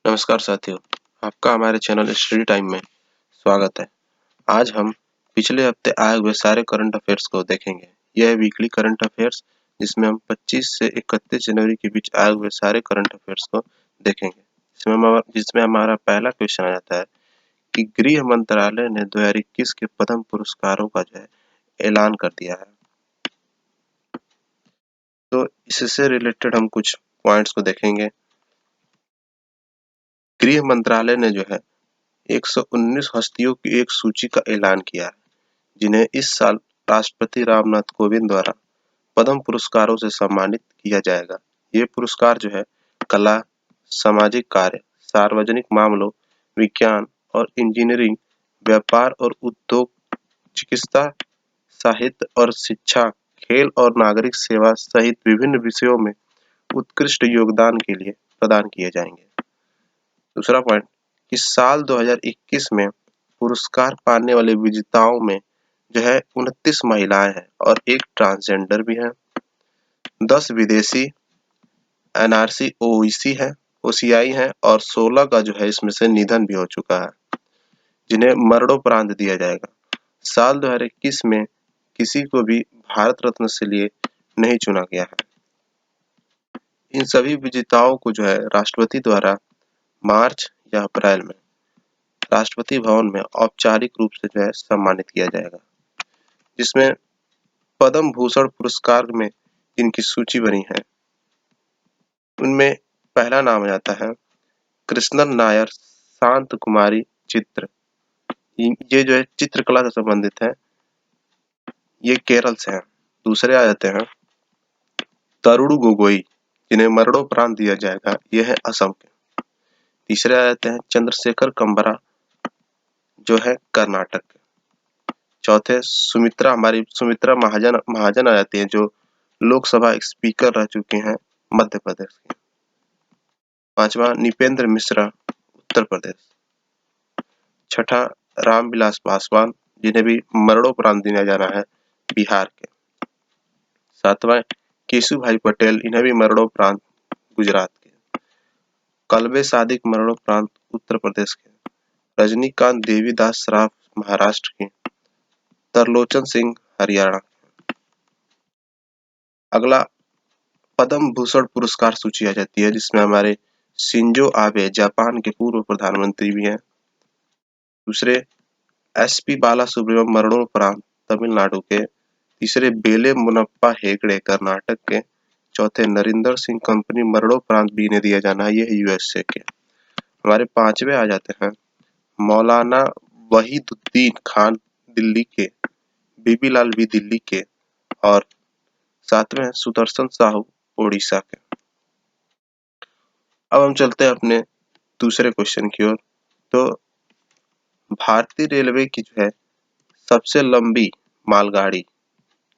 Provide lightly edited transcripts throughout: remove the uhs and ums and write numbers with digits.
नमस्कार साथियों, आपका हमारे चैनल स्टडी टाइम में स्वागत है। आज हम पिछले हफ्ते आए हुए सारे करंट अफेयर्स को देखेंगे। यह है वीकली करंट अफेयर्स जिसमें हम 25 से 31 जनवरी के बीच आए हुए सारे करंट अफेयर्स को देखेंगे। जिसमें हमारा पहला क्वेश्चन आ जाता है कि गृह मंत्रालय ने 2021 के पद्म पुरस्कारों का जो है ऐलान कर दिया है। तो इससे रिलेटेड हम कुछ पॉइंट्स को देखेंगे। गृह मंत्रालय ने जो है 119 हस्तियों की एक सूची का ऐलान किया है, जिन्हें इस साल राष्ट्रपति रामनाथ कोविंद द्वारा पद्म पुरस्कारों से सम्मानित किया जाएगा। ये पुरस्कार जो है कला, सामाजिक कार्य, सार्वजनिक मामलों, विज्ञान और इंजीनियरिंग, व्यापार और उद्योग, चिकित्सा, साहित्य और शिक्षा, खेल और नागरिक सेवा सहित विभिन्न विषयों में उत्कृष्ट योगदान के लिए प्रदान किए जाएंगे। दूसरा पॉइंट कि साल 2021 में पुरस्कार पाने वाले विजेताओं में जो है 29 महिलाएं हैं और एक ट्रांसजेंडर भी है। 10 विदेशी एनआरसी ओईसी है, ओसीआई है और 16 का जो है इसमें से निधन भी हो चुका है, जिन्हें मरणोपरांत दिया जाएगा। साल 2021 में किसी को भी भारत रत्न से लिए नहीं चुना गया है। इन सभी विजेताओं को जो है राष्ट्रपति द्वारा मार्च या अप्रैल में राष्ट्रपति भवन में औपचारिक रूप से जो है सम्मानित किया जाएगा, जिसमें पद्म भूषण पुरस्कार में जिनकी सूची बनी है उनमें पहला नाम आ जाता है कृष्णन नायर शांत कुमारी चित्र। ये जो है चित्रकला से संबंधित है, ये केरल से है। दूसरे आ जाते हैं तरुण गोगोई, जिन्हें मरणोपरांत दिया जाएगा, ये है असम के। तीसरे आ जाते हैं चंद्रशेखर कंबरा, जो है कर्नाटक के। चौथे हमारी सुमित्रा महाजन आ जाती हैं, जो लोकसभा स्पीकर रह चुके हैं मध्य प्रदेश के। पांचवा निपेंद्र मिश्रा, उत्तर प्रदेश। छठा रामविलास पासवान, जिन्हें भी मरणोपरांत दिया जाना है, बिहार के। सातवां केशुभाई पटेल, इन्हें भी मरणोपरांत गुजरात के। कल्बे सादिक मरणोपरांत उत्तर प्रदेश के। रजनीकांत देवीदास सराफ महाराष्ट्र के। तरलोचन सिंह हरियाणा। अगला पद्म भूषण पुरस्कार सूची आ जाती है, जिसमें हमारे शिंजो आबे जापान के पूर्व प्रधानमंत्री भी हैं। दूसरे एसपी बालासुब्रमण्यम मरणोपरांत तमिलनाडु के। तीसरे बेले मुनप्पा हेगड़े कर्नाटक के। चौथे नरिंदर सिंह कंपनी मरणोपरांत भी इन्हें दिया जाना है, ये है यूएसए के। हमारे पांचवे आ जाते हैं मौलाना वहीदुद्दीन खान दिल्ली के, बीबीलाल भी दिल्ली के और सातवें सुदर्शन साहू ओडिशा के। अब हम चलते हैं अपने दूसरे क्वेश्चन की ओर। तो भारतीय रेलवे की जो है सबसे लंबी मालगाड़ी,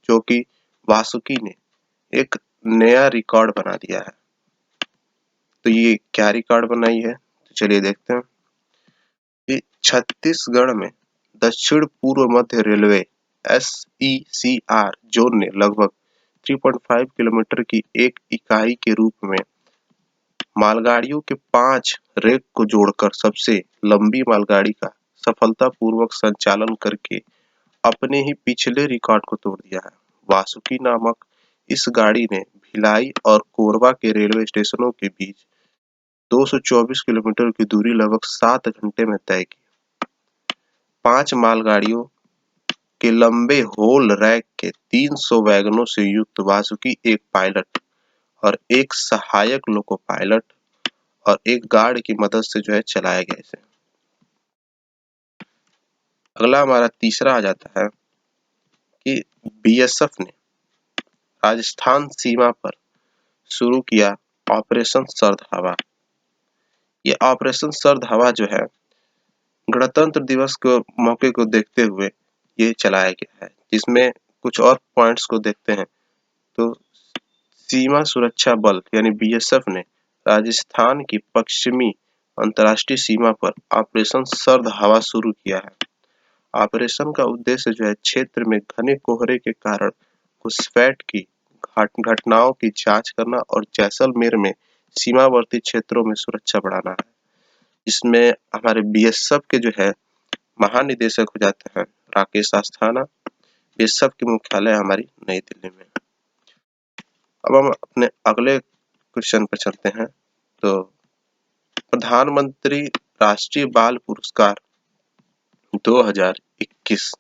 जो कि वासुकी ने एक नया रिकॉर्ड बना दिया है। तो ये क्या रिकॉर्ड बनाई है, तो चलिए देखते हैं। ये छत्तीसगढ़ में दक्षिण पूर्व मध्य रेलवे SECR जोन ने लगभग 3.5 किलोमीटर की एक इकाई के रूप में मालगाड़ियों के 5 रेक को जोड़कर सबसे लंबी मालगाड़ी का सफलतापूर्वक संचालन करके अपने ही पिछले रिकॉर्ड को तोड़ दिया है। वासुकी नामक इस गाड़ी ने भिलाई और कोरबा के रेलवे स्टेशनों के बीच 224 किलोमीटर की दूरी लगभग 7 घंटे में तय की। 5 मालगाड़ियों के लंबे होल रैक के 300 वैगनों से युक्त वासुकी एक पायलट और एक सहायक लोको पायलट और एक गार्ड की मदद से जो है चलाया गया इसे। अगला हमारा तीसरा आ जाता है कि बीएसएफ ने राजस्थान सीमा पर शुरू किया ऑपरेशन सर्द हवा। ये ऑपरेशन सर्द हवा जो है गणतंत्र दिवस के मौके को देखते हुए ये चलाया गया है, जिसमें कुछ और पॉइंट्स को देखते हैं। तो सीमा सुरक्षा बल यानी बीएसएफ ने राजस्थान की पश्चिमी अंतर्राष्ट्रीय सीमा पर ऑपरेशन सर्द हवा शुरू किया है। ऑपरेशन का उद्देश्य जो है क्षेत्र में घने कोहरे के कारण घुसपैठ की घटनाओं की जांच करना और जैसलमेर में सीमावर्ती क्षेत्रों में सुरक्षा बढ़ाना है। इसमें हमारे बीएसएफ के जो है महानिदेशक हो जाते हैं राकेश अस्थाना। बीएसएफ की मुख्यालय हमारी नई दिल्ली में। अब हम अपने अगले क्वेश्चन पर चलते हैं। तो प्रधानमंत्री राष्ट्रीय बाल पुरस्कार 2021,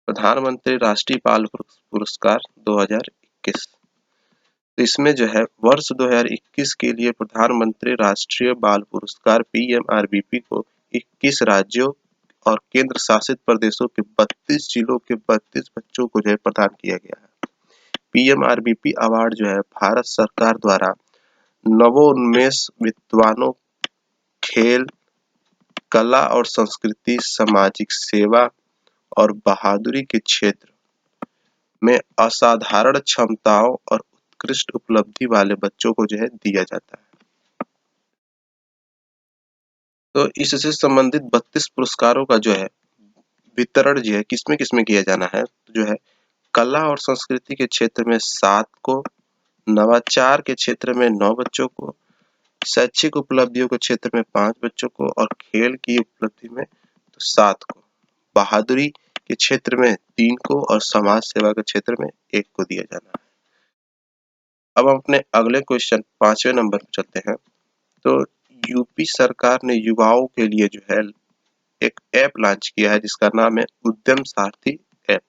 प्रधानमंत्री राष्ट्रीय बाल पुरस्कार 2021। तो इसमें जो है वर्ष 2021 के लिए प्रधानमंत्री राष्ट्रीय बाल पुरस्कार पीएमआरबीपी को 21 राज्यों और केंद्र शासित प्रदेशों के 32 जिलों के 32 बच्चों को जो है प्रदान किया गया है। पीएमआरबीपी अवार्ड जो है भारत सरकार द्वारा नवोन्मेष विद्वानों, खेल, कला और संस्कृति, सामाजिक सेवा और बहादुरी के क्षेत्र में असाधारण क्षमताओं और उत्कृष्ट उपलब्धि वाले बच्चों को जो है दिया जाता है। तो इससे संबंधित 32 पुरस्कारों का जो है वितरण जो है किसमें किसमें किया जाना है, जो है कला और संस्कृति के क्षेत्र में 7 को, नवाचार के क्षेत्र में 9 बच्चों को, शैक्षिक उपलब्धियों के क्षेत्र में 5 बच्चों को और खेल की उपलब्धि में तो 7 को, बहादुरी के क्षेत्र में 3 को और समाज सेवा के क्षेत्र में 1 को दिया जाना है। अब हम अपने अगले क्वेश्चन 5वें नंबर पर चलते हैं। तो यूपी सरकार ने युवाओं के लिए जो है एक ऐप लॉन्च किया है जिसका नाम है उद्यम सारथी ऐप।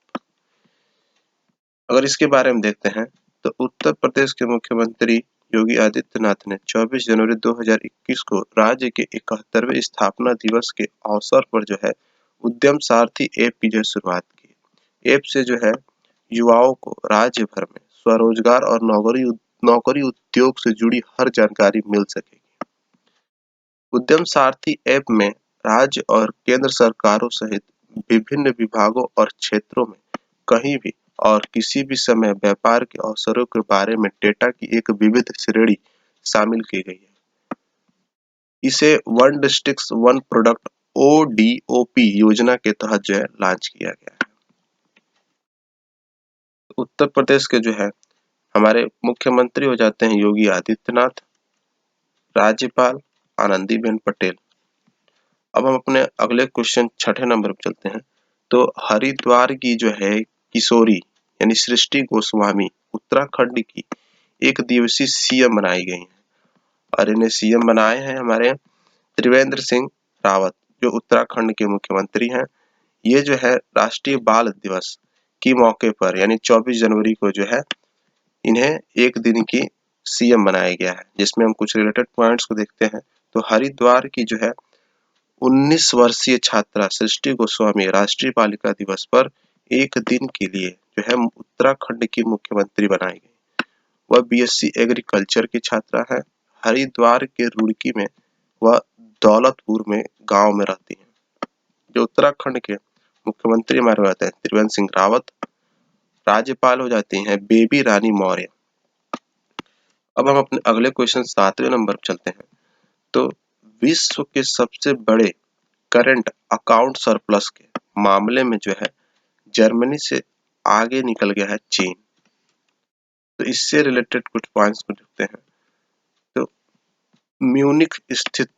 अगर इसके बारे में देखते हैं तो उत्तर प्रदेश के मुख्यमंत्री योगी आदित्यनाथ ने 24 जनवरी 2021 को राज्य के 71वें स्थापना दिवस के अवसर पर जो है उद्यम सारथी ऐप की जो शुरुआत की। ऐप से जो है युवाओं को राज्य भर में स्वरोजगार और नौकरी उद्योग से जुड़ी हर जानकारी मिल सकेगी। उद्यम सारथी ऐप में राज्य और केंद्र सरकारों सहित विभिन्न विभागों और क्षेत्रों में कहीं भी और किसी भी समय व्यापार के अवसरों के बारे में डेटा की एक विविध श्रेणी शामिल की गई है। इसे one district one product ODOP योजना के तहत जो है लॉन्च किया गया है। उत्तर प्रदेश के जो है हमारे मुख्यमंत्री हो जाते हैं योगी आदित्यनाथ, राज्यपाल आनंदीबेन पटेल। अब हम अपने अगले क्वेश्चन 6ठे नंबर पर चलते हैं। तो हरिद्वार की जो है किशोरी यानी सृष्टि गोस्वामी उत्तराखंड की एक दिवसीय सीएम बनाई गई है और इन्हें सीएम बनाए हैं हमारे त्रिवेंद्र सिंह रावत जो उत्तराखंड के मुख्यमंत्री हैं। ये जो है राष्ट्रीय बाल दिवस के मौके पर यानी 24 जनवरी को जो है इन्हें एक दिन की सीएम बनाया गया है, जिसमें हम कुछ रिलेटेड पॉइंट्स को देखते हैं। तो हरिद्वार की जो है 19 वर्षीय छात्रा सृष्टि गोस्वामी राष्ट्रीय बालिका दिवस पर एक दिन के लिए जो है उत्तराखंड की मुख्यमंत्री बनाई गई। वह बीएससी एग्रीकल्चर की छात्रा है। हरिद्वार के रुड़की में वह दौलतपुर में गांव में रहती है। जो उत्तराखंड के मुख्यमंत्री हमारे रहते हैं त्रिवेंद्र सिंह रावत। राज्यपाल हो जाती हैं बेबी रानी मौर्य। अब हम अपने अगले क्वेश्चन 7वें नंबर पर चलते हैं। तो विश्व के सबसे बड़े करंट अकाउंट सरप्लस के मामले में जो है जर्मनी से आगे निकल गया है चीन। तो इससे रिलेटेड कुछ पॉइंट्स को देखते हैं। तो म्यूनिख स्थित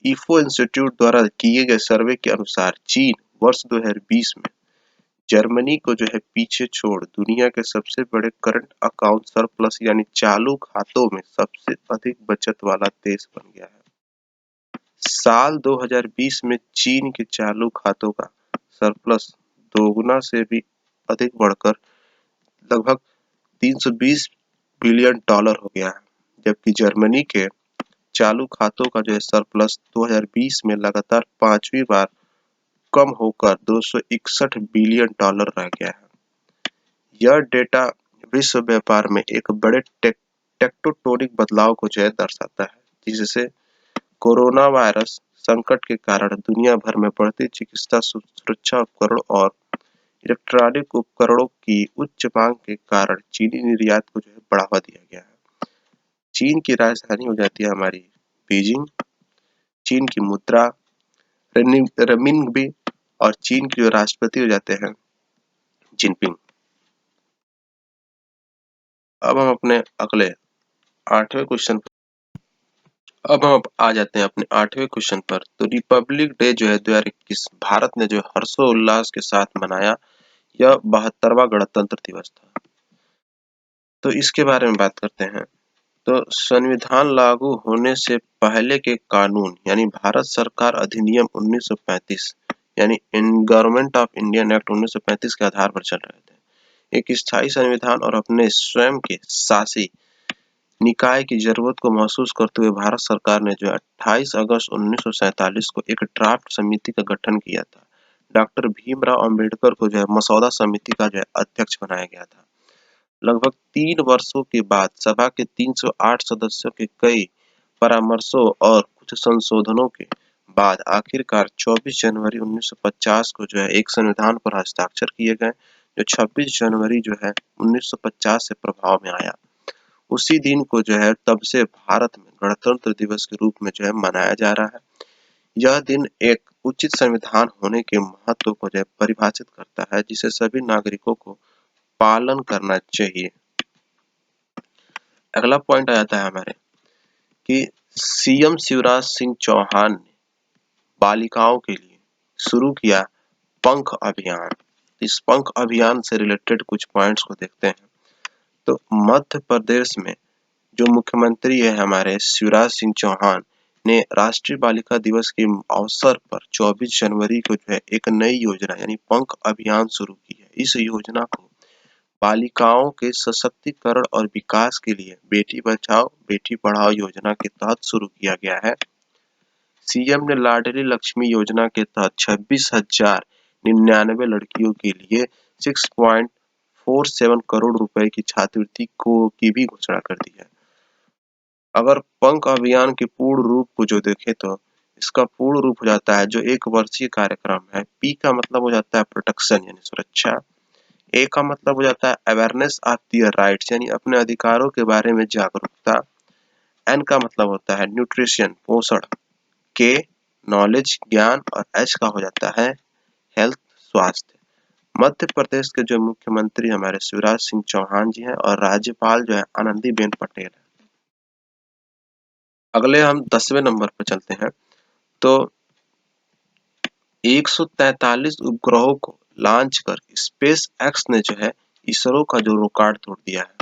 इफो इंस्टीट्यूट द्वारा किए गए सर्वे के अनुसार चीन वर्ष 2020 में जर्मनी को जो है पीछे छोड़ दुनिया के सबसे बड़े करंट अकाउंट सरप्लस यानी चालू खातों में सबसे अधिक बचत वाला देश बन गया है। साल 2020 में चीन के चालू खातों का सरप्लस दोगुना से भी अधिक बढ़कर लगभग 320 बिलियन डॉलर हो गया है, जबकि जर्मनी के चालू खातों का जो है सरप्लस 2020 में लगातार 5वीं बार कम होकर 261 बिलियन डॉलर रह गया है। यह डेटा विश्व व्यापार में एक बड़े टेक्टोटोनिक बदलाव को जो है दर्शाता है, जिससे कोरोना वायरस संकट के कारण दुनिया भर में बढ़ती चिकित्सा सुरक्षा उपकरण और इलेक्ट्रॉनिक उपकरणों की उच्च मांग के कारण चीनी निर्यात को जो है बढ़ावा दिया गया है। चीन की राजधानी हो जाती है हमारी बीजिंग। चीन की मुद्रा रेमिनबी और चीन के जो राष्ट्रपति हो जाते हैं जिनपिंग। अब हम अपने अगले 8वें क्वेश्चन अब हम आ जाते हैं अपने 8वें क्वेश्चन पर। तो रिपब्लिक डे जो है 2021 भारत ने जो है हर्षोल्लास के साथ मनाया। यह 72वां गणतंत्र दिवस था। तो इसके बारे में बात करते हैं। तो संविधान लागू होने से पहले के कानून यानी भारत सरकार अधिनियम 1935 यानी गवर्नमेंट ऑफ इंडियन एक्ट 1935 के आधार पर चल रहे थे। एक स्थायी संविधान और अपने स्वयं के शासी निकाय की जरूरत को महसूस करते हुए भारत सरकार ने जो है 28 अगस्त 1947 को एक ड्राफ्ट समिति का गठन किया था। डॉक्टर भीमराव अंबेडकर को जो है मसौदा समिति का जो है अध्यक्ष बनाया गया था। लगभग 3 वर्षों के बाद सभा के 308 सदस्यों के कई परामर्शों और कुछ संशोधनों के बाद आखिरकार 24 जनवरी 1950 को जो है एक संविधान पर हस्ताक्षर किए गए, जो 26 जनवरी जो है 1950 से प्रभाव में आया। उसी दिन को जो है तब से भारत में गणतंत्र दिवस के रूप में जो है मनाया जा रहा है। यह दिन एक उचित संविधान होने के महत्व को जो है परिभाषित करता है, जिसे सभी नागरिकों को पालन करना चाहिए। अगला पॉइंट आ जाता है हमारे कि सीएम शिवराज सिंह चौहान ने बालिकाओं के लिए शुरू किया पंख अभियान। इस पंख अभियान से रिलेटेड कुछ पॉइंट्स को देखते हैं। तो मध्य प्रदेश में जो मुख्यमंत्री है हमारे शिवराज सिंह चौहान ने राष्ट्रीय बालिका दिवस के अवसर पर 24 जनवरी को जो है एक नई योजना यानी पंख अभियान शुरू की है। इस योजना को बालिकाओं के सशक्तिकरण और विकास के लिए बेटी बचाओ बेटी पढ़ाओ योजना के तहत शुरू किया गया है। सीएम ने लाडली लक्ष्मी योजना के तहत 26,099 लड़कियों के लिए 6.47 करोड़ रुपए की छात्रवृत्ति की भी घोषणा कर दी है। अगर पंख अभियान के पूर्ण रूप को जो देखें तो इसका पूर्ण रूप हो जाता है जो एक वर्षीय कार्यक्रम है। पी का मतलब हो जाता है प्रोटेक्शन यानी सुरक्षा। ए का मतलब हो जाता है अवेयरनेस ऑफ दियर राइट्स यानी अपने अधिकारों के बारे में जागरूकता। एन का मतलब होता है न्यूट्रिशन पोषण। के नॉलेज ज्ञान और एच का हो जाता है हेल्थ स्वास्थ्य। मध्य प्रदेश के जो मुख्यमंत्री हमारे शिवराज सिंह चौहान जी हैं और राज्यपाल जो है आनंदीबेन पटेल है। अगले हम 10वें नंबर पर चलते हैं। तो 143 उपग्रहों को लॉन्च कर स्पेस एक्स ने जो है इसरो का जो रिकॉर्ड तोड़ दिया है।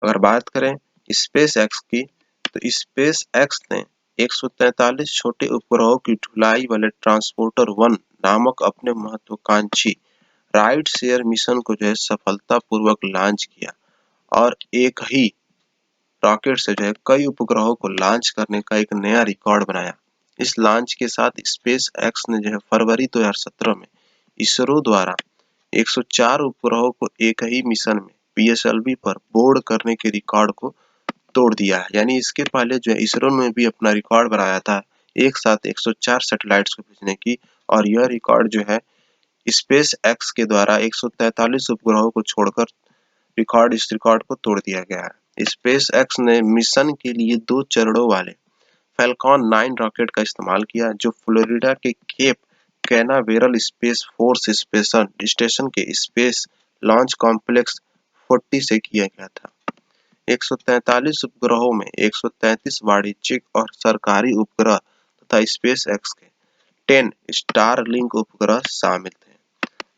अगर बात करें स्पेस एक्स की तो स्पेस एक्स ने 143 छोटे उपग्रहों की ढुलाई वाले ट्रांसपोर्टर 1 नामक अपने महत्वाकांक्षी राइट शेयर मिशन को जो है सफलतापूर्वक लॉन्च किया और एक ही रॉकेट से जो है कई उपग्रहों को लॉन्च करने का एक नया रिकॉर्ड बनाया। इस लॉन्च के साथ स्पेस एक्स ने जो है फरवरी 2017 में इसरो द्वारा 104 उपग्रहों को एक ही मिशन में पीएसएलवी पर बोर्ड करने के रिकॉर्ड को तोड़ दिया है। यानी इसके पहले जो है इसरो ने भी अपना रिकॉर्ड बनाया था एक साथ 104 सैटेलाइट्स को भेजने की, और यह रिकॉर्ड जो है स्पेस एक्स के द्वारा 143 उपग्रहों को छोड़कर इस रिकॉर्ड को तोड़ दिया गया है। स्पेस एक्स ने मिशन के लिए 2 चरणों वाले फैल्कॉन 9 रॉकेट का इस्तेमाल किया, जो फ्लोरिडा के Cape Canaveral Space Force Station के स्पेस लॉन्च कॉम्प्लेक्स 40 से किया गया था। 143 उपग्रहों में 133 वाणिज्यिक और सरकारी उपग्रह तथा स्पेस एक्स के 10 स्टारलिंक उपग्रह शामिल थे।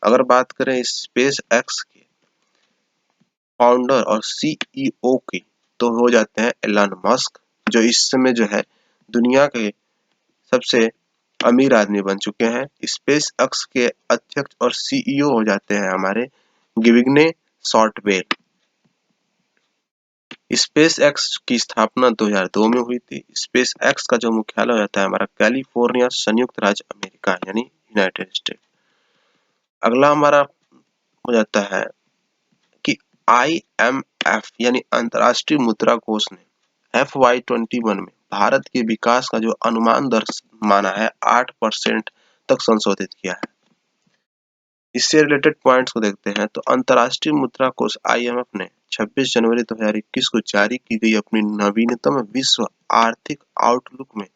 अगर बात करें स्पेस एक्स के फाउंडर और सीईओ की तो हो जाते हैं एलन मस्क, जो इस समय जो है दुनिया के सबसे अमीर आदमी बन चुके हैं। स्पेस एक्स के अध्यक्ष और सीईओ हो जाते हैं हमारे गिविग्ने शॉर्टवेल। स्पेस एक्स की स्थापना 2002 में हुई थी। स्पेस एक्स का जो मुख्यालय हो जाता है हमारा कैलिफोर्निया संयुक्त राज्य अमेरिका यानी यूनाइटेड स्टेट। अगला हमारा हो जाता है कि आईएमएफ यानी अंतर्राष्ट्रीय मुद्रा कोष ने FY21 में भारत के विकास का जो अनुमान दर माना है 8% तक संशोधित किया है। इससे रिलेटेड पॉइंट्स को देखते हैं तो अंतर्राष्ट्रीय मुद्रा कोष आईएमएफ ने 26 जनवरी 2021 को जारी की गई अपनी नवीनतम विश्व आर्थिक आउटलुक में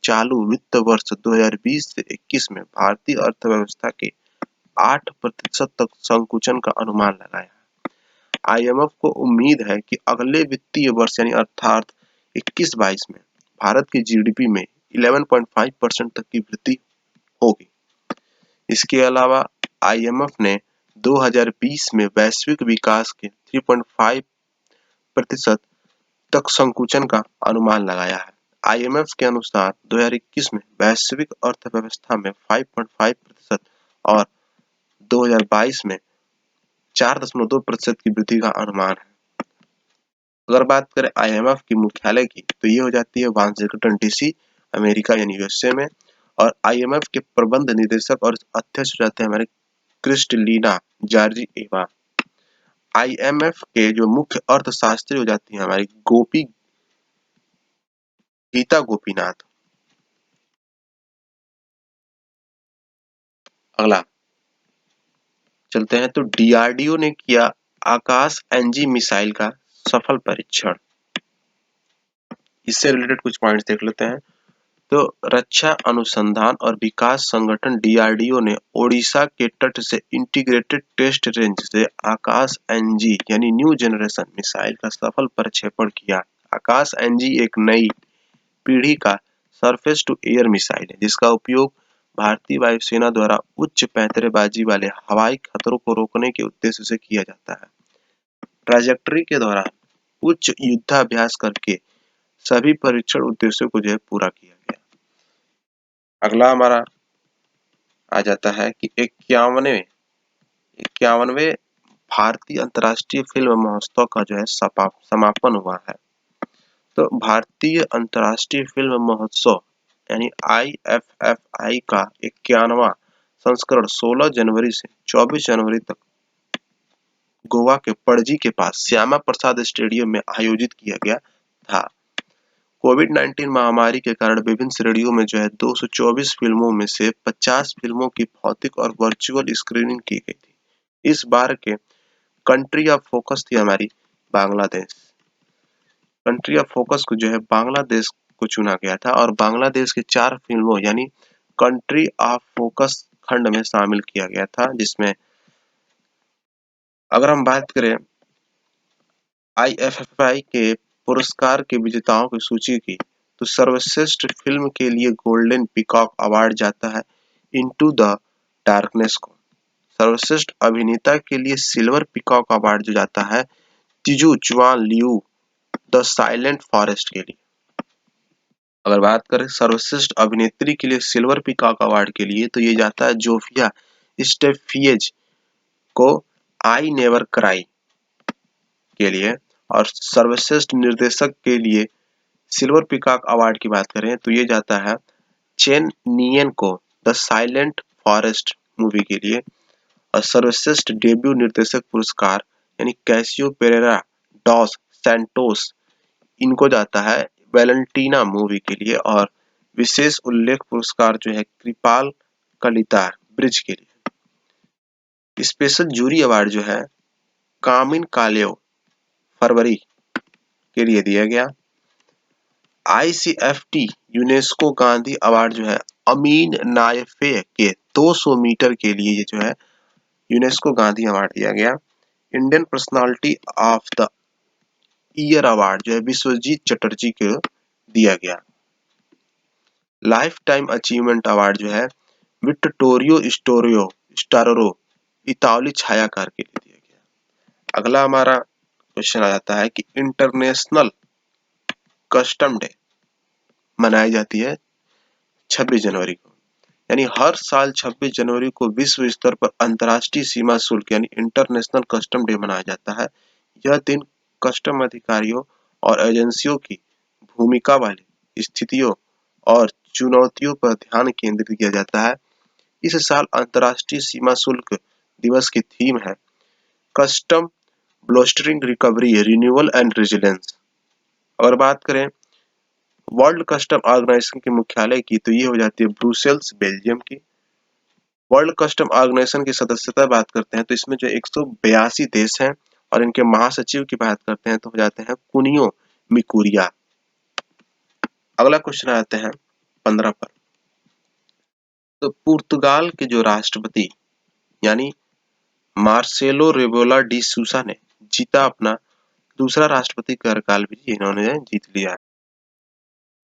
चालू वित्त वर्ष 2020 से 21 में भारतीय अर्थव्यवस्था के 8% तक संकुचन का अनुमान लगाया है। आईएमएफ को उम्मीद है कि अगले वित्तीय वर्ष यानी अर्थात 21-22 में भारत की जीडीपी में 11.5% तक की वृद्धि होगी। इसके अलावा आईएमएफ ने 2020 में वैश्विक विकास के 3.5% तक संकुचन का अनुमान लगाया है। आईएमएफ के अनुसार 2021 में वैश्विक अर्थव्यवस्था में 5.5% और 2022 में 4.2% की वृद्धि का अनुमान है। अगर बात करें आईएमएफ की मुख्यालय की तो ये हो जाती है वाशिंगटन डीसी, अमेरिका यानी यूएसए में, और आईएमएफ के प्रबंध निदेशक और अध्यक्ष रहते हैं हमारे क्रिस्टलीना जॉर्जिएवा। आईएमएफ के जो मुख्य अर्थशास्त्री हो जाती है हमारी गीता गोपीनाथ। अगला चलते हैं तो डीआरडीओ ने किया आकाश एनजी मिसाइल का सफल परीक्षण। इससे रिलेटेड कुछ पॉइंट्स देख लेते हैं। तो रक्षा अनुसंधान और विकास संगठन डीआरडीओ ने ओडिशा के तट से इंटीग्रेटेड टेस्ट रेंज से आकाश एनजी यानी न्यू जनरेशन मिसाइल का सफल प्रक्षेपण किया। आकाश एनजी एक नई पीढ़ी का सरफेस टू एयर मिसाइल है जिसका उपयोग भारतीय वायुसेना द्वारा उच्च पैंतरेबाजी वाले हवाई खतरों को रोकने के उद्देश्य से किया जाता है। ट्राजेक्टरी के दौरान उच्च युद्धाभ्यास करके सभी परीक्षण उद्देश्यों को जो है पूरा किया गया। अगला हमारा आ जाता है कि 51वें भारतीय अंतर्राष्ट्रीय फिल्म महोत्सव का जो है समापन हुआ है। तो भारतीय अंतर्राष्ट्रीय फिल्म महोत्सव यानी IFFI का 51वां संस्करण 16 जनवरी से 24 जनवरी तक गोवा के पणजी के पास श्यामा प्रसाद स्टेडियम में आयोजित किया गया था। कोविड-19 महामारी के कारण विभिन्न श्रेणियों में जो है 224 फिल्मों में से 50 फिल्मों की भौतिक और वर्चुअल स्क्रीनिंग की गई थी। इस बार के कंट्री ऑफ फोकस थी हमारी बांग्लादेश। कंट्री ऑफ फोकस को जो है बांग्लादेश को चुना गया था और बांग्लादेश की 4 फिल्मों यानी कंट्री ऑफ फोकस खंड में शामिल किया गया था, जिसमें अगर हम बात करें IFFI के पुरस्कार के विजेताओं की सूची की तो सर्वश्रेष्ठ फिल्म के लिए गोल्डन पीकॉक अवार्ड जाता है इनटू द डार्कनेस को। सर्वश्रेष्ठ अभिनेता के लिए सिल्वर पीकॉक अवार्ड जो जाता है तिजू चुआन लियू द साइलेंट फॉरेस्ट के लिए। अगर बात करें सर्वश्रेष्ठ अभिनेत्री के लिए सिल्वर पीकॉक अवार्ड के लिए तो ये जाता है जोफिया स्टेफिएज को आई नेवर क्राई के लिए, और सर्वश्रेष्ठ निर्देशक के लिए सिल्वर पीकॉक अवार्ड की बात करें तो ये जाता है चेन नियन को द साइलेंट फॉरेस्ट मूवी के लिए, और सर्वश्रेष्ठ डेब्यू निर्देशक पुरस्कार यानी कैसियो पेरेरा डॉस सैंटोस इनको जाता है वैलेंटीना मूवी के लिए, और विशेष उल्लेख पुरस्कार जो है कृपाल कलिता ब्रिज के लिए। स्पेशल जूरी अवार्ड जो है कामिन कालेव फरवरी के लिए दिया गया। ICFT यूनेस्को गांधी अवार्ड जो है अमीन नायफे के 200 मीटर के लिए ये जो है यूनेस्को गांधी अवार्ड दिया गया। Indian personality of the year award जो है विश्वजीत चटर्जी को दिया गया। लाइफ टाइम अचीवमेंट अवार्ड जो है विक्टोरियो स्टोरो इतावली छायाकार के लिए दिया गया। अगला हमारा क्वेश्चन आ जाता है कि इंटरनेशनल कस्टम डे मनाई जाती है 26 जनवरी को, यानी हर साल 26 जनवरी को विश्व स्तर पर अंतर्राष्ट्रीय सीमा शुल्क यानी इंटरनेशनल कस्टम डे मनाया जाता है। यह दिन कस्टम अधिकारियों और एजेंसियों की भूमिका वाली स्थितियों और चुनौतियों पर ध्यान केंद्रित किया जाता है। इस साल अंतर्राष्ट्रीय सीमा शुल्क दिवस की थीम है custom bolstering recovery renewal and resilience. अगर बात करें वर्ल्ड कस्टम ऑर्गेनाइजेशन के मुख्यालय की तो ये हो जाती है ब्रुसेल्स बेल्जियम की। वर्ल्ड कस्टम ऑर्गेनाइजेशन की सदस्यता बात करते हैं तो इसमें जो 182 देश हैं, और इनके महासचिव की बात करते हैं तो हो जाते हैं कुनियो मिकुरिया। अगला क्वेश्चन आते हैं 15 पर। तो पुर्तगाल के जो राष्ट्रपति यानी मार्सेलो रेबोला डी सूसा ने जीता अपना दूसरा राष्ट्रपति कार्यकाल भी इन्होंने जीत लिया।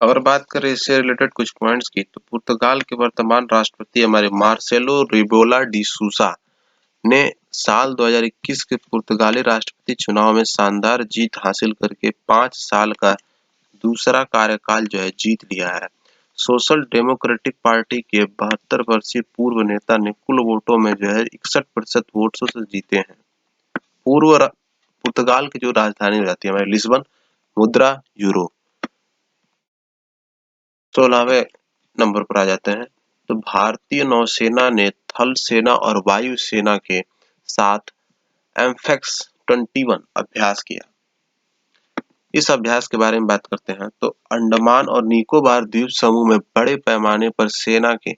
अगर बात करें इससे रिलेटेड कुछ पॉइंट्स की, तो पुर्तगाल के वर्तमान राष्ट्रपति हमारे मार्सेलो रिबेलो डी सूसा ने साल 2021 के पुर्तगाली राष्ट्रपति चुनाव में शानदार जीत हासिल करके 5 साल का दूसरा कार्यकाल जो है जीत लिया है। सोशल डेमोक्रेटिक पार्टी के 72 वर्षीय पूर्व नेता ने कुल वोटों में जो है 61% वोटों से जीते हैं। पुर्तगाल की जो राजधानी हो जाती है हमारी लिस्बन, मुद्रा यूरो। 16वें नंबर पर आ जाते हैं। तो भारतीय नौसेना ने थल सेना और वायु सेना के साथ एम्फेक्स 21 अभ्यास किया। इस अभ्यास के बारे में बात करते हैं तो अंडमान और निकोबार द्वीप समूह में बड़े पैमाने पर सेना के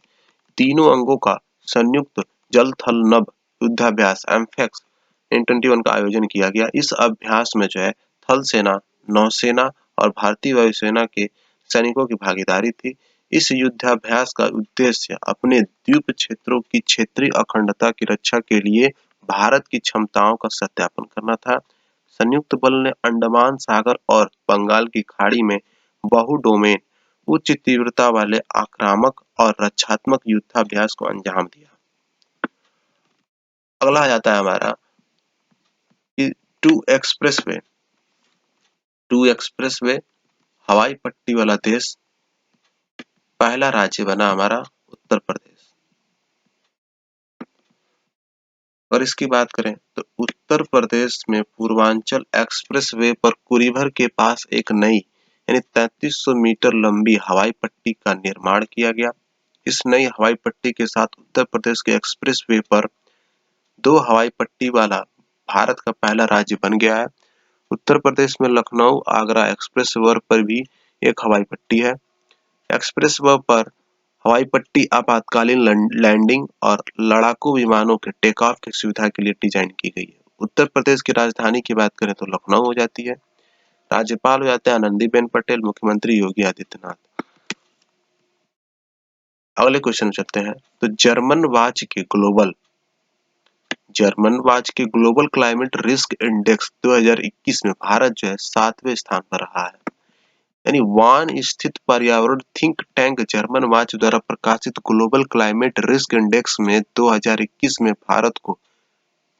तीनों अंगों का संयुक्त जल थल नभ युद्धाभ्यास एम्फेक्स 21 का आयोजन किया गया। इस अभ्यास में जो है थल सेना, नौसेना और भारतीय वायुसेना के सैनिकों की भागीदारी थी। इस युद्धाभ्यास का उद्देश्य अपने द्वीप क्षेत्रों की क्षेत्रीय अखंडता की रक्षा के लिए भारत की क्षमताओं का सत्यापन करना था। संयुक्त बल ने अंडमान सागर और बंगाल की खाड़ी में बहु डोमेन उच्च तीव्रता वाले आक्रामक और रक्षात्मक युद्धाभ्यास को अंजाम दिया। अगला आ जाता है हमारा कि टू एक्सप्रेसवे हवाई पट्टी वाला देश, पहला राज्य बना हमारा उत्तर प्रदेश। और इसकी बात करें तो उत्तर प्रदेश में पूर्वांचल एक्सप्रेसवे पर कुरीभर के पास एक नई यानी 3300 मीटर लंबी हवाई पट्टी का निर्माण किया गया। इस नई हवाई पट्टी के साथ उत्तर प्रदेश के एक्सप्रेसवे पर 2 हवाई पट्टी वाला भारत का पहला राज्य बन गया है। उत्तर प्रदेश में लखनऊ आगरा एक्सप्रेसवे पर भी एक हवाई पट्टी है। एक्सप्रेसवे पर हवाई पट्टी आपातकालीन लैंडिंग और लड़ाकू विमानों के टेक ऑफ की सुविधा के लिए डिजाइन की गई है। उत्तर प्रदेश की राजधानी की बात करें तो लखनऊ हो जाती है। राज्यपाल हो जाते हैं आनंदीबेन पटेल, मुख्यमंत्री योगी आदित्यनाथ। अगले क्वेश्चन चलते हैं। तो जर्मन वाच के ग्लोबल क्लाइमेट रिस्क इंडेक्स 2021 में भारत जो है 7वें स्थान पर रहा है। यानी वान स्थित पर्यावरण थिंक टैंक जर्मन वाच द्वारा प्रकाशित ग्लोबल क्लाइमेट रिस्क इंडेक्स में 2021 में भारत को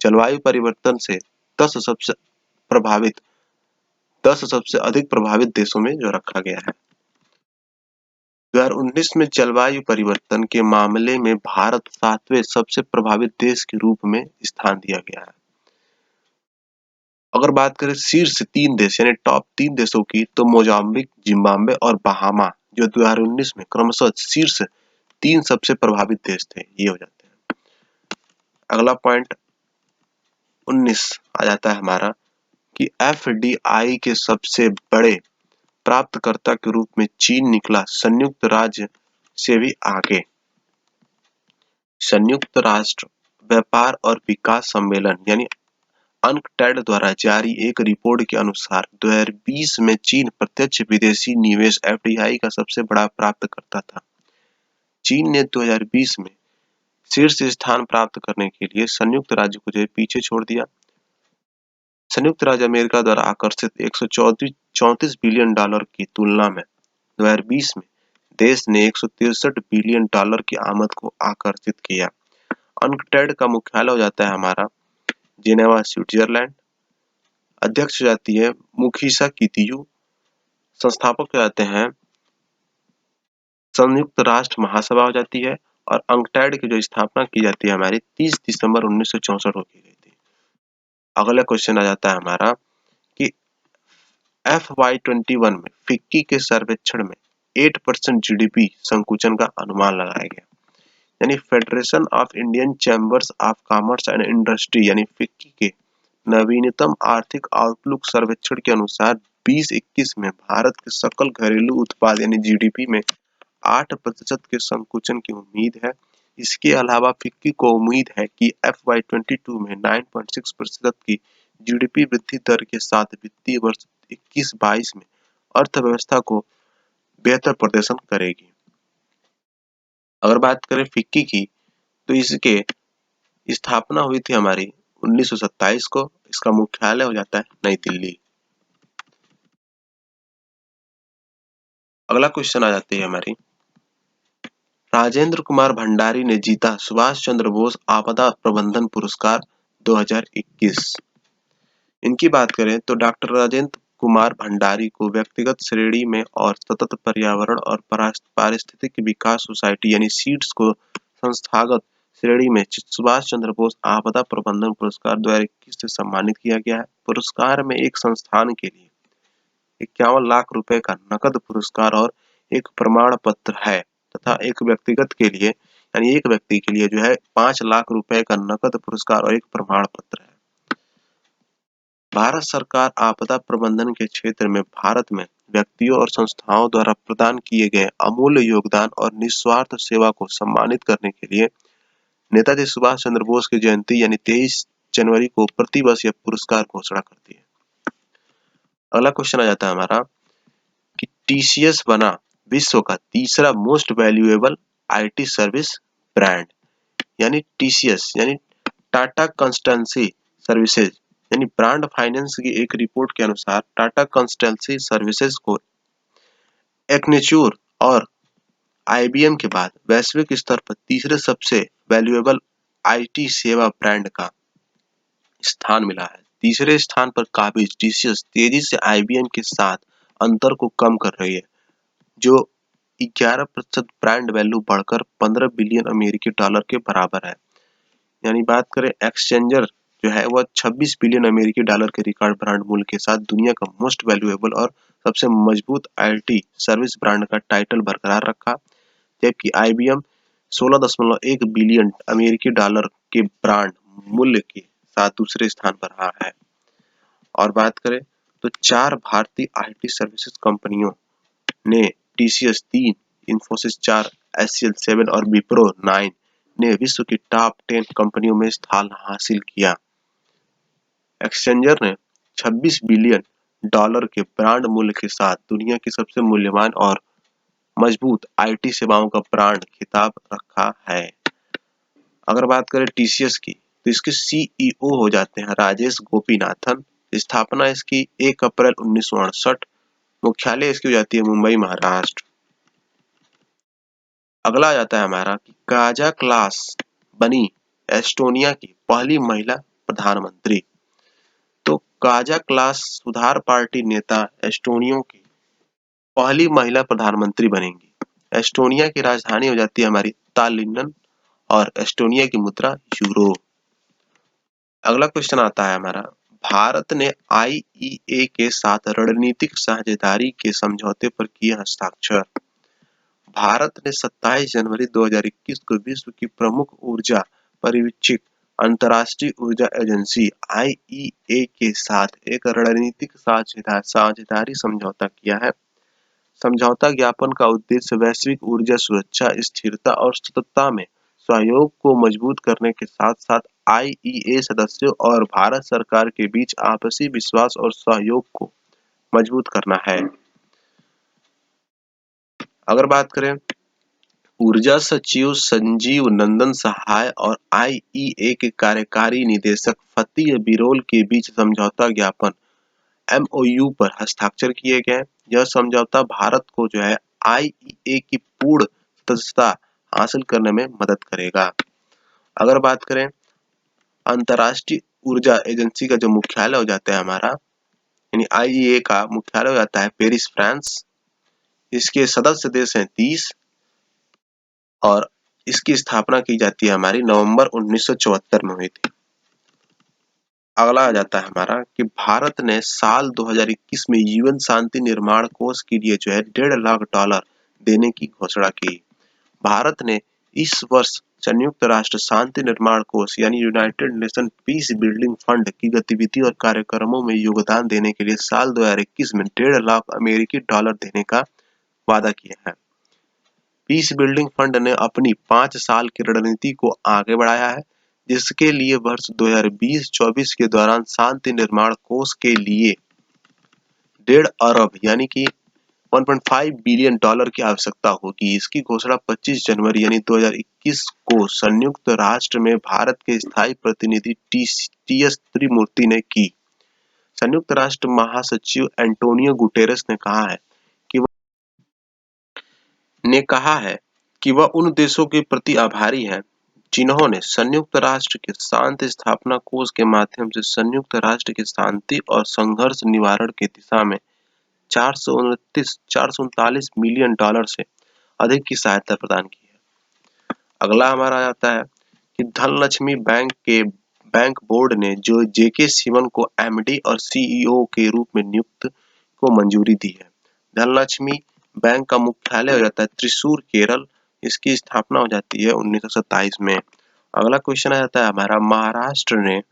जलवायु परिवर्तन से 10 सबसे प्रभावित 10 सबसे अधिक प्रभावित देशों में जो रखा गया है। 2019 में जलवायु परिवर्तन के मामले में भारत 7वें सबसे प्रभावित देश के रूप में स्थान दिया गया है। अगर बात करें शीर्ष 3 देश यानी टॉप 3 देशों की, तो मोजाम्बिक, जिम्बाब्वे और बहामा जो 2019 में क्रमशः शीर्ष 3 सबसे प्रभावित देश थे, ये हो जाते हैं। अगला पॉइंट 19 आ जाता है हमारा कि एफडीआई के सबसे बड़े प्राप्तकर्ता के रूप में चीन निकला संयुक्त राज्य से भी आगे। संयुक्त राष्ट्र व्यापार और विकास सम्मेलन यानी अनक्टैड द्वारा जारी एक रिपोर्ट के अनुसार 2020 में चीन प्रत्यक्ष विदेशी निवेश एफडीआई का सबसे बड़ा प्राप्तकर्ता था। चीन ने 2020 में शीर्ष स्थान प्राप्त करने के लिए संयुक्त राज्य को जो पीछे छोड़ दिया। संयुक्त राज्य अमेरिका द्वारा आकर्षित 134 बिलियन डॉलर की तुलना में 2020 में देश ने 163 बिलियन डॉलर की आमद को आकर्षित किया। अनक्टैड का मुख्यालय हो जाता है हमारा जिनेवा, स्विट्जरलैंड। अध्यक्ष हो जाती है मुखिसा कितियू। संस्थापक हो जाते हैं संयुक्त राष्ट्र महासभा हो जाती है। और अंकटैड की जो स्थापना की जाती है हमारी 30 दिसंबर 1964 को की गई थी। अगला क्वेश्चन आ जाता है हमारा कि FY21 में फिक्की के सर्वेक्षण में 8% जीडीपी संकुचन का अनुमान लगाया गया। यानी federation of Indian chambers of commerce and industry यानी फिक्की के नवीनतम आर्थिक आउटलुक सर्वेक्षण के अनुसार 2021 में भारत के सकल घरेलू उत्पाद यानी जीडीपी में 8% के संकुचन की उम्मीद है। इसके अलावा फिक्की को उम्मीद है कि FY22 में 9.6% की जीडीपी वृद्धि दर के साथ वित्तीय वर्ष 21-22 में अर्थव्यवस्था को बेहतर प्रदर्शन करेगी। अगर बात करें फिक्की की, तो इसके स्थापना हुई थी हमारी 1927 को। इसका मुख्यालय हो जाता है नई दिल्ली। अगला क्वेश्चन आ जाती है हमारी, राजेंद्र कुमार भंडारी ने जीता सुभाष चंद्र बोस आपदा प्रबंधन पुरस्कार 2021। इनकी बात करें तो डॉक्टर राजेंद्र कुमार भंडारी को व्यक्तिगत श्रेणी में और सतत पर्यावरण और पारिस्थितिक विकास सोसाइटी यानी सीड्स को संस्थागत श्रेणी में सुभाष चंद्र बोस आपदा प्रबंधन पुरस्कार 2021 से सम्मानित किया गया है। पुरस्कार में एक संस्थान के लिए 51 लाख रुपए का नकद पुरस्कार और एक प्रमाण पत्र है तथा एक व्यक्तिगत के लिए यानी एक व्यक्ति के लिए जो है 5 लाख रुपए का नकद पुरस्कार और एक प्रमाण पत्र है। भारत सरकार आपदा प्रबंधन के क्षेत्र में भारत में व्यक्तियों और संस्थाओं द्वारा प्रदान किए गए अमूल्य योगदान और निस्वार्थ सेवा को सम्मानित करने के लिए नेताजी सुभाष चंद्र बोस की जयंती यानी 23 जनवरी को प्रतिवर्ष यह पुरस्कार घोषणा करती है। अगला क्वेश्चन आ जाता है हमारा कि टीसीएस बना विश्व का तीसरा most valuable IT service brand, यानी टीसीएस यानी टाटा कंसल्टेंसी सर्विसेज यानी ब्रांड फाइनेंस की एक रिपोर्ट के अनुसार टाटा कंसल्टेंसी सर्विसेज को एक्सेंचर और आईबीएम के बाद वैश्विक स्तर पर तीसरे सबसे वैल्यूएबल आईटी सेवा ब्रांड का स्थान मिला है। तीसरे स्थान पर काबिज टीसीएस तेजी से आईबीएम के साथ अंतर को कम कर रही है, जो 11% ब्रांड वैल्यू बढ़कर 15 बिलियन अमेरिकी डॉलर के बराबर है। यानी बात करें एक्सचेंजर जो है वह 26 बिलियन अमेरिकी डॉलर के रिकॉर्ड ब्रांड मूल्य के साथ दुनिया का मोस्ट वैल्यूएबल और सबसे मजबूत आईटी सर्विस ब्रांड का टाइटल बरकरार रखा, जबकि आईबीएम 16.1 बिलियन अमेरिकी डॉलर के ब्रांड मूल्य के साथ दूसरे स्थान पर रहा है। और बात करें तो 4 भारतीय आईटी सर्विसेज कंपनियों ने टीसीएस 3, इंफोसिस 4, एचसीएल 7 और विप्रो 9 ने विश्व की टॉप 10 कंपनियों में स्थान हासिल किया। एक्सचेंजर ने 26 बिलियन डॉलर के ब्रांड मूल्य के साथ दुनिया की सबसे मूल्यवान और मजबूत आईटी सेवाओं का ब्रांड खिताब रखा है। अगर बात करें टीसीएस की तो इसके सीईओ हो जाते हैं राजेश गोपीनाथन। स्थापना इसकी 1 अप्रैल 1968। मुख्यालय इसकी हो जाती है मुंबई, महाराष्ट्र। अगला आ जाता है हमारा कि काजा क्लास बनी एस्टोनिया की पहली महिला प्रधानमंत्री। तो काजा क्लास सुधार पार्टी नेता एस्टोनिया की पहली महिला प्रधानमंत्री बनेंगी। एस्टोनिया की राजधानी हो जाती है हमारी तालिन्न और एस्टोनिया की मुद्रा यूरो। अगला क्वेश्चन आता है हमारा, भारत ने आईईए के साथ रणनीतिक साझेदारी के समझौते पर किए हस्ताक्षर। भारत ने 27 जनवरी 2021 को विश्व की प्रमुख ऊर्जा पर्यवेक्षक अंतर्राष्ट्रीय ऊर्जा एजेंसी आईईए के साथ एक रणनीतिक साझेदारी समझौता किया है। समझौता ज्ञापन का उद्देश्य वैश्विक ऊर्जा सुरक्षा, स्थिरता और सततता में सहयोग को मजबूत करने के साथ साथ आईईए सदस्यों और भारत सरकार के बीच आपसी विश्वास और सहयोग को मजबूत करना है। अगर बात करें ऊर्जा सचिव संजीव नंदन सहाय और आईईए के कार्यकारी निदेशक फतेह बिरोल के बीच समझौता ज्ञापन एमओयू पर हस्ताक्षर किए गए। यह समझौता भारत को जो है आईईए की पूर्ण सदस्यता हासिल करने में मदद करेगा। अगर बात करें अंतर्राष्ट्रीय ऊर्जा एजेंसी का जो मुख्यालय हो जाता है हमारा यानी आईईए का मुख्यालय हो जाता है पेरिस, फ्रांस। इसके सदस्य देश हैं 30 और इसकी स्थापना की जाती है हमारी नवंबर 1974 में हुई थी। अगला आ जाता है हमारा कि भारत ने साल 2021 में यूएन शांति निर्माण कोष के लिए जो है $1.5 लाख देने की घोषणा की। भारत ने इस वर्ष संयुक्त राष्ट्र शांति निर्माण कोष यानी United nation peace building fund की गतिविधि और कार्यक्रमों में योगदान देने के लिए साल 2021 में $1.5 लाख देने का वादा किया है। पीस बिल्डिंग फंड ने अपनी 5 साल की रणनीति को आगे बढ़ाया है, जिसके लिए वर्ष 2020-24 के दौरान शांति निर्माण कोष के लिए 1.5 अरब यानी कि $1.5 बिलियन की आवश्यकता होगी। इसकी घोषणा 25 जनवरी यानी 2021 को संयुक्त राष्ट्र में भारत के स्थायी प्रतिनिधि टीएस त्रिमूर्ति ने की। संयुक्त राष्ट्र महासचिव एंटोनियो गुटेरेस ने कहा है ने कहा है कि वह उन देशों के प्रति आभारी है जिन्होंने संयुक्त राष्ट्र के शांति स्थापना कोष के माध्यम से संयुक्त राष्ट्र की शांति और संघर्ष निवारण की दिशा में 439 मिलियन डॉलर से अधिक की सहायता प्रदान की है। अगला हमारा आता है कि धनलक्ष्मी बैंक बोर्ड ने जो जेके सिवन को एमडी और सीईओ के रूप में नियुक्त को मंजूरी दी है। धनलक्ष्मी बैंक का मुख्यालय हो जाता है त्रिशूर, केरल। इसकी स्थापना हो जाती है 1927 में। अगला क्वेश्चन आ जाता है हमारा, महाराष्ट्र ने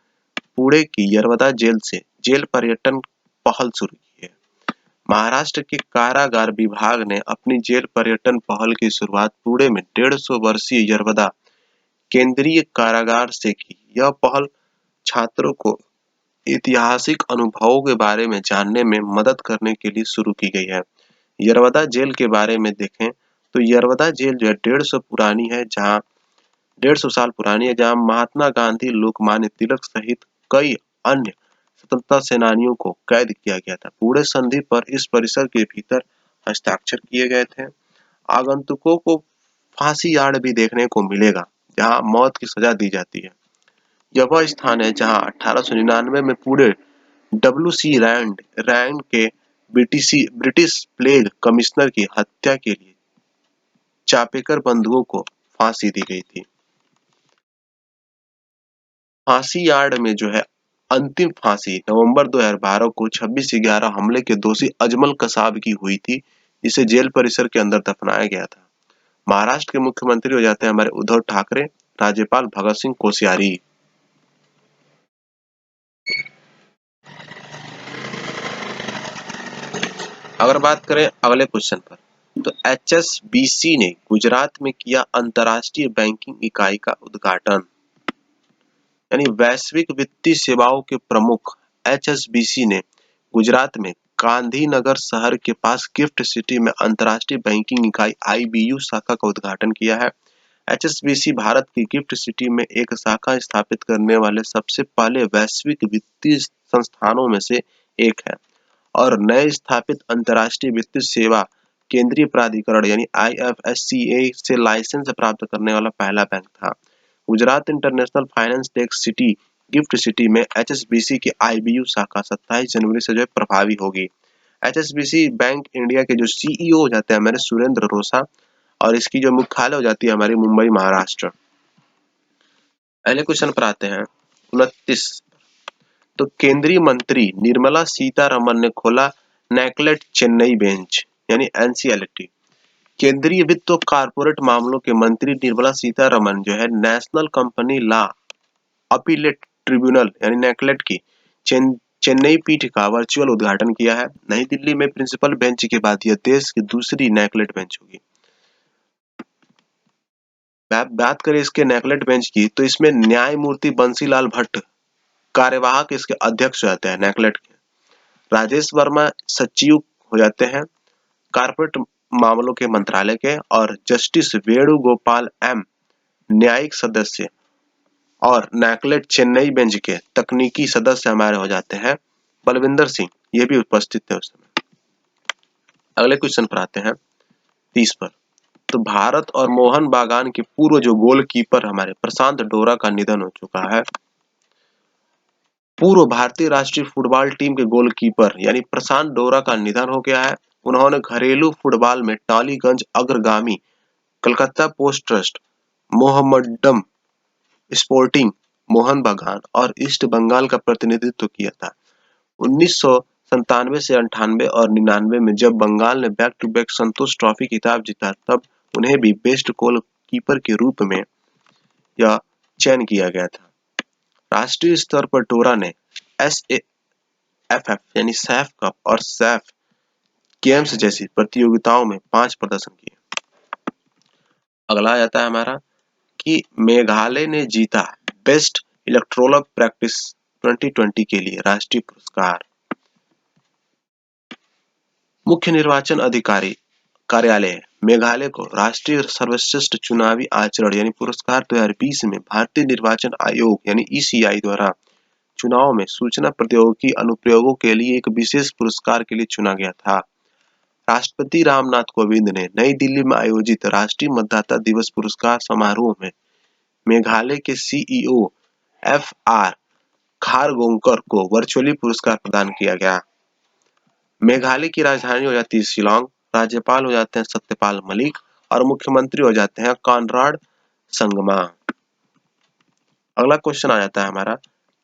पुणे की यरवदा जेल से जेल पर्यटन पहल शुरू की है। महाराष्ट्र के कारागार विभाग ने अपनी जेल पर्यटन पहल की शुरुआत पुणे में 150 वर्षीय यरवदा केंद्रीय कारागार से की। यह पहल छात्रों को ऐतिहासिक अनुभवों के बारे में जानने में मदद करने के लिए शुरू की गई है। यरवदा जेल के बारे में देखें तो यरवदा जेल जो है 150 साल पुरानी है, जहां महात्मा गांधी, लोकमान्य तिलक सहित कई अन्य स्वतंत्रता सेनानियों को कैद किया गया था। पुणे संधि पर इस परिसर के भीतर हस्ताक्षर किए गए थे। आगंतुकों को फांसी यार्ड भी देखने को मिलेगा, जहां मौत की सजा दी जाती है। यह वह स्थान है जहां 1899 में पुणे डब्ल्यू.सी. रैंड के ब्रिटिश प्लेग कमिश्नर की हत्या के लिए चापेकर बंधुओं को फांसी दी गई थी। फांसी यार्ड में जो है अंतिम फांसी नवंबर 2012 को 26/11 हमले के दोषी अजमल कसाब की हुई थी, जिसे जेल परिसर के अंदर दफनाया गया था। महाराष्ट्र के मुख्यमंत्री हो जाते हैं हमारे उद्धव ठाकरे, राज्यपाल भगत सिंह कोश्यारी। अगर बात करें अगले क्वेश्चन पर, तो एचएसबीसी ने गुजरात में किया अंतर्राष्ट्रीय बैंकिंग इकाई का उद्घाटन। यानी वैश्विक वित्तीय सेवाओं के प्रमुख एचएसबीसी ने गुजरात में गांधीनगर शहर के पास गिफ्ट सिटी में अंतर्राष्ट्रीय बैंकिंग इकाई आईबीयू शाखा का उद्घाटन किया है। एचएसबीसी भारत की गिफ्ट सिटी में एक शाखा स्थापित करने वाले सबसे पहले वैश्विक वित्तीय संस्थानों में से एक है और नए स्थापित अंतर्राष्ट्रीय वित्तीय सेवा केंद्रीय प्राधिकरण यानी आईएफएससीए से लाइसेंस प्राप्त करने वाला पहला बैंक था। Gujarat international finance tech city gift city में एचएसबीसी की आईबीयू शाखा 27 जनवरी से जो है प्रभावी होगी। एचएसबीसी बैंक इंडिया के जो सीईओ हो जाते हैं हमारे सुरेंद्र रोसा, और इसकी जो मुख्यालय हो जाती है हमारी मुंबई, महाराष्ट्र। अगले क्वेश्चन पर आते हैं 29। तो केंद्रीय मंत्री निर्मला सीतारमन ने खोला नेकलेट चेन्नई बेंच यानी एनसीएलटी। केंद्रीय वित्त और कारपोरेट मामलों के मंत्री निर्मला सीतारमन जो है national company law appellate tribunal यानी नेकलेट की चेन्नई पीठ का वर्चुअल उद्घाटन किया है। नई दिल्ली में प्रिंसिपल बेंच के बाद यह देश की दूसरी नेकलेट बेंच होगी। बात करें इसके नेकलेट बेंच की, तो इसमें न्यायमूर्ति बंसीलाल भट्ट कार्यवाहक इसके अध्यक्ष रहते हैं नेकलेट के। राजेश वर्मा सचिव हो जाते हैं कारपोरेट मामलों के मंत्रालय के, और जस्टिस वेणुगोपाल एम न्यायिक सदस्य और नेकलेट चेन्नई बेंच के तकनीकी सदस्य हमारे हो जाते हैं बलविंदर सिंह, ये भी उपस्थित थे उस समय। अगले क्वेश्चन पर आते हैं 30 पर। तो भारत और मोहन बागान के पूर्व जो गोलकीपर हमारे प्रशांत डोरा का निधन हो चुका है। पूर्व भारतीय राष्ट्रीय फुटबॉल टीम के गोलकीपर यानी प्रशांत डोरा का निधन हो गया है। उन्होंने घरेलू फुटबॉल में Tollygunge Agragami, Calcutta port trust, Mohammedan sporting Mohun Bagan और ईस्ट बंगाल का प्रतिनिधित्व किया था। 1997 से 98 और 99 में जब बंगाल ने back to back Santosh trophy खिताब जीता, तब उन्हें भी बेस्ट गोलकीपर के रूप में यह चयन किया गया था। राष्ट्रीय स्तर पर डोरा ने एसएएफएफ यानी सैफ कप और सैफ गेम्स जैसी प्रतियोगिताओं में 5 प्रदर्शन किए। अगला आता है हमारा कि मेघालय ने जीता बेस्ट इलेक्टोरल प्रैक्टिस 2020 के लिए राष्ट्रीय पुरस्कार। मुख्य निर्वाचन अधिकारी कार्यालय मेघालय को राष्ट्रीय सर्वश्रेष्ठ चुनावी आचरण यानी पुरस्कार 2020 में भारतीय निर्वाचन आयोग यानी ईसीआई द्वारा चुनाव में सूचना प्रौद्योगिकी अनुप्रयोगों के लिए एक विशेष पुरस्कार के लिए चुना गया था। राष्ट्रपति रामनाथ कोविंद ने नई दिल्ली में आयोजित राष्ट्रीय मतदाता दिवस पुरस्कार समारोह में मेघालय के सीईओ एफ.आर. खारगोंकर को वर्चुअली पुरस्कार प्रदान किया गया। मेघालय की राजधानी हो जाती है शिलांग, राज्यपाल हो जाते हैं सत्यपाल मलिक और मुख्यमंत्री हो जाते हैं कॉनराड संगमा। अगला क्वेश्चन आ जाता है हमारा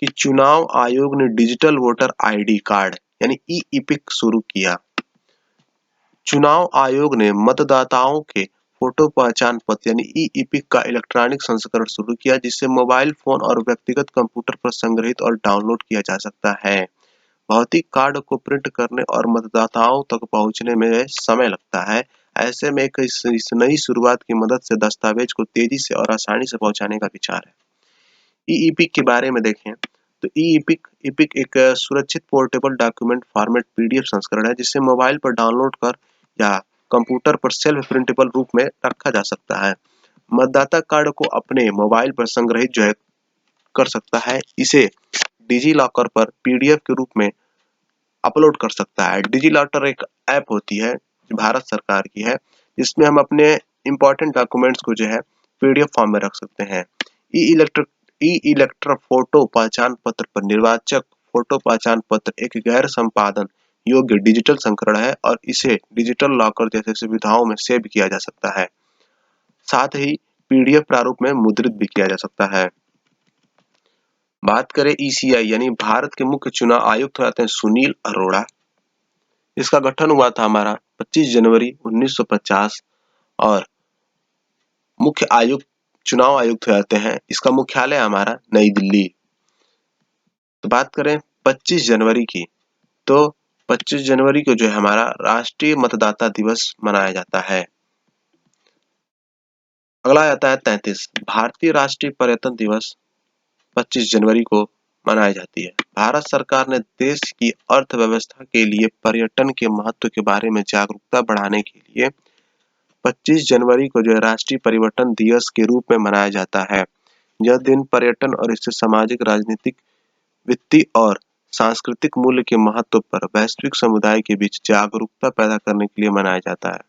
कि चुनाव आयोग ने डिजिटल वोटर आईडी कार्ड यानी ई इपिक शुरू किया। चुनाव आयोग ने मतदाताओं के फोटो पहचान पत्र यानी ई इपिक का इलेक्ट्रॉनिक संस्करण शुरू किया, जिससे मोबाइल फोन और व्यक्तिगत कंप्यूटर पर संग्रहित और डाउनलोड किया जा सकता है। भौतिक कार्ड को प्रिंट करने और मतदाताओं तक पहुंचने में समय लगता है। ऐसे में इस नई शुरुआत की मदद से दस्तावेज को तेजी से और आसानी से पहुंचाने का विचार है। ई-इपिक के बारे में देखें तो ई-इपिक एक सुरक्षित पोर्टेबल डॉक्यूमेंट फॉर्मेट पीडीएफ संस्करण है, जिसे मोबाइल पर डाउनलोड कर या कंप्यूटर पर सेल्फ प्रिंटेबल रूप में रखा जा सकता है। मतदाता कार्ड को अपने मोबाइल पर संग्रहित जो है कर सकता है। इसे डिजी लॉकर पर पीडीएफ के रूप में अपलोड कर सकता है। डिजी लॉकर एक ऐप होती है जो भारत सरकार की है, जिसमें हम अपने इंपॉर्टेंट डॉक्यूमेंट्स को जो है पीडीएफ फॉर्म में रख सकते हैं। ई इलेक्टर फोटो पहचान पत्र पर निर्वाचक फोटो पहचान पत्र एक गैर संपादन योग्य डिजिटल संस्करण है और इसे डिजिटल लॉकर जैसे सुविधाओं में सेव किया जा सकता है। साथ ही पीडीएफ प्रारूप में मुद्रित भी किया जा सकता है। बात करें ईसीआई यानी भारत के मुख्य चुनाव आयुक्त रहते हैं सुनील अरोड़ा। इसका गठन हुआ था हमारा 25 जनवरी 1950 और मुख्य आयुक्त चुनाव आयुक्त रहते हैं। इसका मुख्यालय हमारा नई दिल्ली। तो बात करें 25 जनवरी की, तो 25 जनवरी को जो है हमारा राष्ट्रीय मतदाता दिवस मनाया जाता है। अगला आता है 33 भारतीय राष्ट्रीय पर्यटन दिवस 25 जनवरी को मनाई जाती है। भारत सरकार ने देश की अर्थव्यवस्था के लिए पर्यटन के महत्व के बारे में जागरूकता बढ़ाने के लिए 25 जनवरी को जो है राष्ट्रीय पर्यटन दिवस के रूप में मनाया जाता है। यह दिन पर्यटन और इससे सामाजिक, राजनीतिक, वित्तीय और सांस्कृतिक मूल्य के महत्व पर वैश्विक समुदाय के बीच जागरूकता पैदा करने के लिए मनाया जाता है।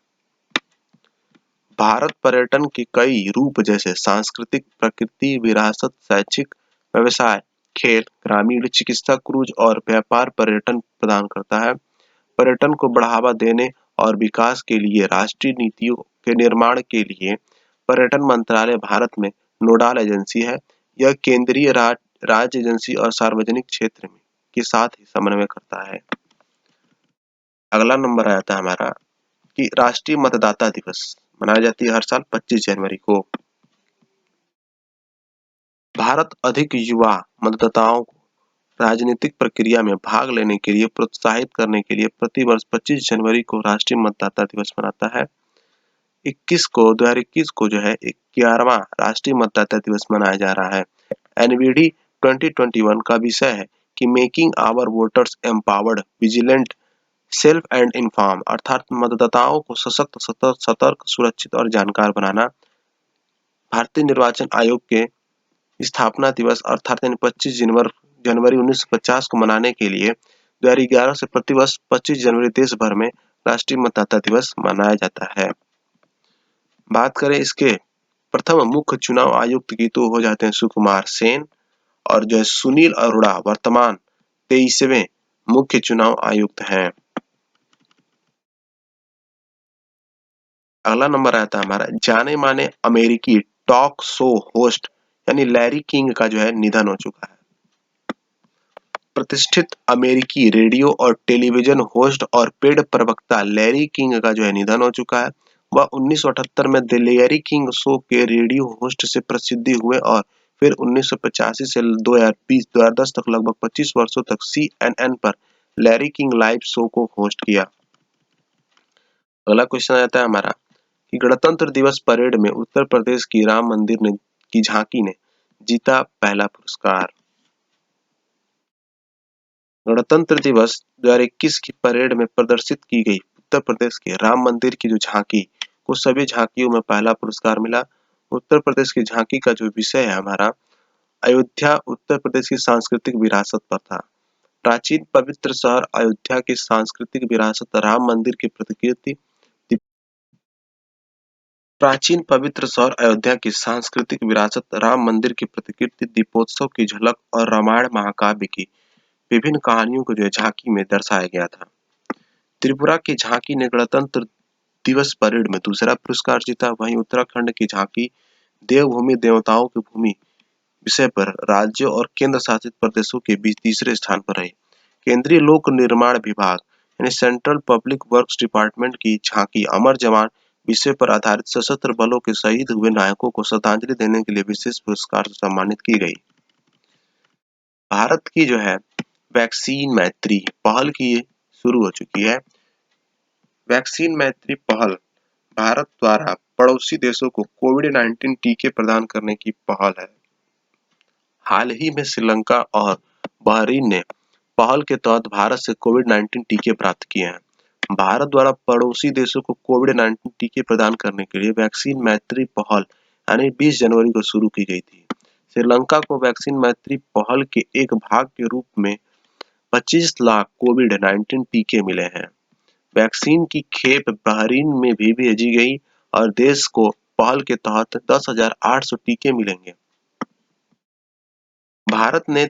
भारत पर्यटन के कई रूप जैसे सांस्कृतिक, प्रकृति विरासत, शैक्षिक, व्यवसाय, खेल, ग्रामीण, चिकित्सा, क्रूज और व्यापार पर्यटन प्रदान करता है। पर्यटन को बढ़ावा देने और विकास के लिए राष्ट्रीय नीतियों के निर्माण के लिए पर्यटन मंत्रालय भारत में नोडल एजेंसी है। यह केंद्रीय राज्य एजेंसी और सार्वजनिक क्षेत्र में के साथ ही समन्वय करता है। अगला नंबर आता है हमारा कि राष्ट्रीय मतदाता दिवस मनाई जाती है हर साल 25 जनवरी को। भारत अधिक युवा मतदाताओं को राजनीतिक प्रक्रिया में भाग लेने के लिए प्रोत्साहित करने के लिए प्रतिवर्ष 25 जनवरी को राष्ट्रीय मतदाता दिवस मनाता है। 2021 को जो है 11वां राष्ट्रीय मतदाता दिवस मनाया जा रहा है। एनवीडी 2021 का विषय है कि making our voters empowered, vigilant, self and inform, अर्थात मतदाताओं को सशक्त, सतर्क, सुरक्षित और जानकार बनाना। भारतीय निर्वाचन आयोग के स्थापना दिवस अर्थात 25 जनवरी 1950 को मनाने के लिए 2011 से प्रतिवर्ष 25 जनवरी देश भर में राष्ट्रीय मतदाता दिवस मनाया जाता है। बात करें इसके प्रथम मुख्य चुनाव आयुक्त की, तो हो जाते हैं सुकुमार सेन और जो है सुनील अरोड़ा वर्तमान 23वें मुख्य चुनाव आयुक्त हैं। अगला नंबर आता है हमारा जाने माने अमेरिकी टॉक शो होस्ट यानी लैरी किंग का जो है निधन हो चुका है। प्रतिष्ठित अमेरिकी रेडियो और टेलीविजन होस्ट और पेड प्रवक्ता लैरी किंग का जो है निधन हो चुका है। वह 1978 में द लैरी किंग शो के रेडियो होस्ट से प्रसिद्धि हुए और फिर 1985 से 2010 तक लगभग 25 वर्षों तक CNN पर लैरी किंग लाइव शो को होस्ट किया। अगला क्वेश्चन आता है हमारा कि गणतंत्र दिवस परेड में उत्तर प्रदेश की राम मंदिर की झांकी ने जीता पहला पुरस्कार। गणतंत्र दिवस 2021 की परेड में प्रदर्शित की गई उत्तर प्रदेश के राम मंदिर की जो झांकी को सभी झांकियों में पहला पुरस्कार मिला। उत्तर प्रदेश की झांकी का जो विषय है हमारा अयोध्या उत्तर प्रदेश की सांस्कृतिक विरासत पर था। प्राचीन पवित्र शहर अयोध्या की सांस्कृतिक विरासत राम मंदिर की प्रतिकृति प्राचीन पवित्र शहर अयोध्या की सांस्कृतिक विरासत राम मंदिर की प्रतिकृति दीपोत्सव की झलक और रामायण महाकाव्य की विभिन्न कहानियों को जो है झांकी में दर्शाया गया था। त्रिपुरा की झांकी ने गणतंत्र दिवस परेड में दूसरा पुरस्कार जीता। वहीं उत्तराखंड की झांकी देवभूमि देवताओं की भूमि विषय पर राज्यों और केंद्र शासित प्रदेशों के बीच तीसरे स्थान पर रही। केंद्रीय लोक निर्माण विभाग यानी सेंट्रल पब्लिक वर्क्स डिपार्टमेंट की झांकी अमर जवान विषय पर आधारित सशस्त्र बलों के शहीद हुए नायकों को श्रद्धांजलि देने के लिए विशेष पुरस्कार से सम्मानित की गई। भारत की जो है वैक्सीन मैत्री पहल की शुरू हो चुकी है। वैक्सीन मैत्री पहल भारत द्वारा पड़ोसी देशों को कोविड-19 टीके प्रदान करने की पहल है। हाल ही में श्रीलंका और बहरीन ने पहल के तहत भारत से कोविड-19 टीके प्राप्त किए हैं। भारत द्वारा पड़ोसी देशों को कोविड-19 टीके प्रदान करने के लिए वैक्सीन मैत्री पहल यानी 20 जनवरी को शुरू की गई थी। श्रीलंका को वैक्सीन मैत्री पहल के एक भाग के रूप में 25 लाख कोविड-19 टीके मिले हैं। वैक्सीन की खेप बहरीन में भी भेजी गई और देश को पहल के तहत 10,800 टीके मिलेंगे। भारत ने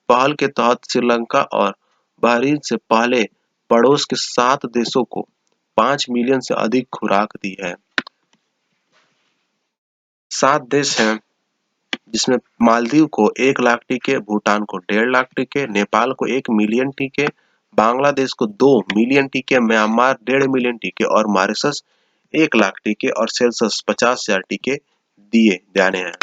पहल के तहत श्रीलंका और बहरीन से पहले पड़ोस के 7 देशों को 5 मिलियन से अधिक खुराक दी है। 7 देश हैं जिसमें मालदीव को 1 लाख टीके, भूटान को 1.5 लाख टीके, नेपाल को 1 मिलियन टीके, बांग्लादेश को 2 मिलियन टीके, म्यांमार 1.5 मिलियन टीके और मॉरिशस 1 लाख टीके और सेल्सियस 50,000 टीके दिए जाने हैं।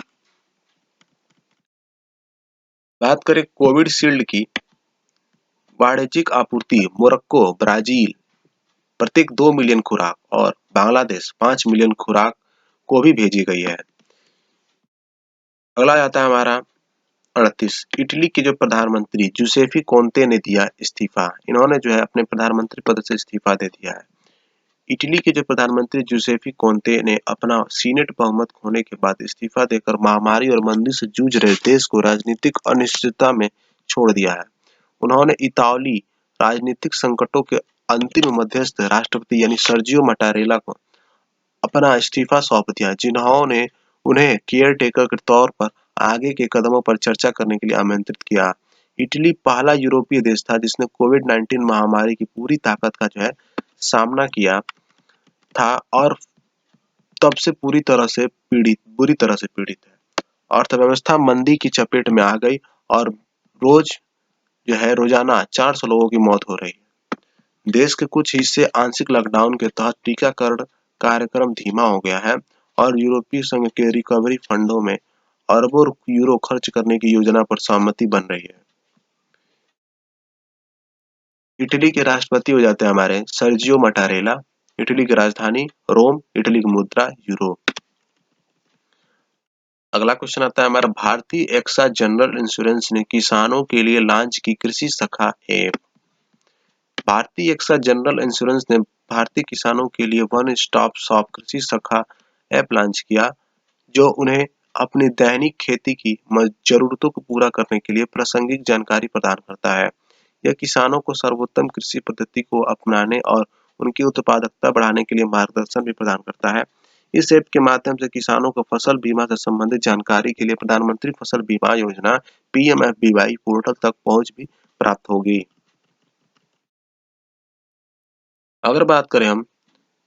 बात करें कोविडशील्ड की वाणिज्यिक आपूर्ति मोरक्को, ब्राजील प्रत्येक 2 मिलियन खुराक और बांग्लादेश 5 मिलियन खुराक को भी भेजी गई है। अगला आता है हमारा 38। इटली के जो प्रधानमंत्री जुसेफी कोंते ने दिया इस्तीफा। इन्होंने जो है अपने प्रधानमंत्री पद से इस्तीफा दे दिया है। इटली के जो प्रधानमंत्री जुसेफी कोंते ने अपना सीनेट बहुमत खोने के बाद इस्तीफा देकर महामारी और मंदी से जूझ रहे देश को राजनीतिक अनिश्चितता में छोड़ दिया है। उन्होंने इतालवी राजनीतिक संकटों के अंतिम मध्यस्थ राष्ट्रपति यानी सर्जियो मटारेला को अपना इस्तीफा सौंप दिया, जिन्होंने उन्हें केयर टेकर के तौर पर आगे के कदमों पर चर्चा करने के लिए आमंत्रित किया। इटली पहला यूरोपीय देश था जिसने कोविड-19 महामारी की पूरी ताकत का जो है सामना किया था और तब से बुरी तरह से पीड़ित है। अर्थव्यवस्था मंदी की चपेट में आ गई और रोजाना 400 लोगों की मौत हो रही है। देश के कुछ हिस्से आंशिक लॉकडाउन के तहत टीकाकरण कार्यक्रम धीमा हो गया है और यूरोपीय संघ के रिकवरी फंडों में अरबों यूरो खर्च करने की योजना पर सहमति बन रही है। इटली के राष्ट्रपति हो जाते हैं हमारे सर्जियो मटारेला। इटली की राजधानी रोम, इटली की मुद्रा यूरो। अगला क्वेश्चन आता है हमारा भारतीय एक्सा जनरल इंश्योरेंस ने किसानों के लिए लॉन्च की कृषि सखा ऐप। भारतीय एक्सा जनरल इंश्योरेंस ने भारतीय किसानों के लिए वन स्टॉप शॉप कृषि सखा ऐप लॉन्च किया, जो उन्हें अपनी दैनिक खेती की जरूरतों को पूरा करने के लिए प्रासंगिक जानकारी प्रदान करता है। यह किसानों को सर्वोत्तम कृषि पद्धति को अपनाने और उनकी उत्पादकता बढ़ाने के लिए मार्गदर्शन भी प्रदान करता है। इस ऐप के माध्यम से किसानों को फसल बीमा से संबंधित जानकारी के लिए प्रधानमंत्री फसल बीमा योजना पीएमएफबीवाई पोर्टल तक पहुंच भी प्राप्त होगी। अगर बात करें हम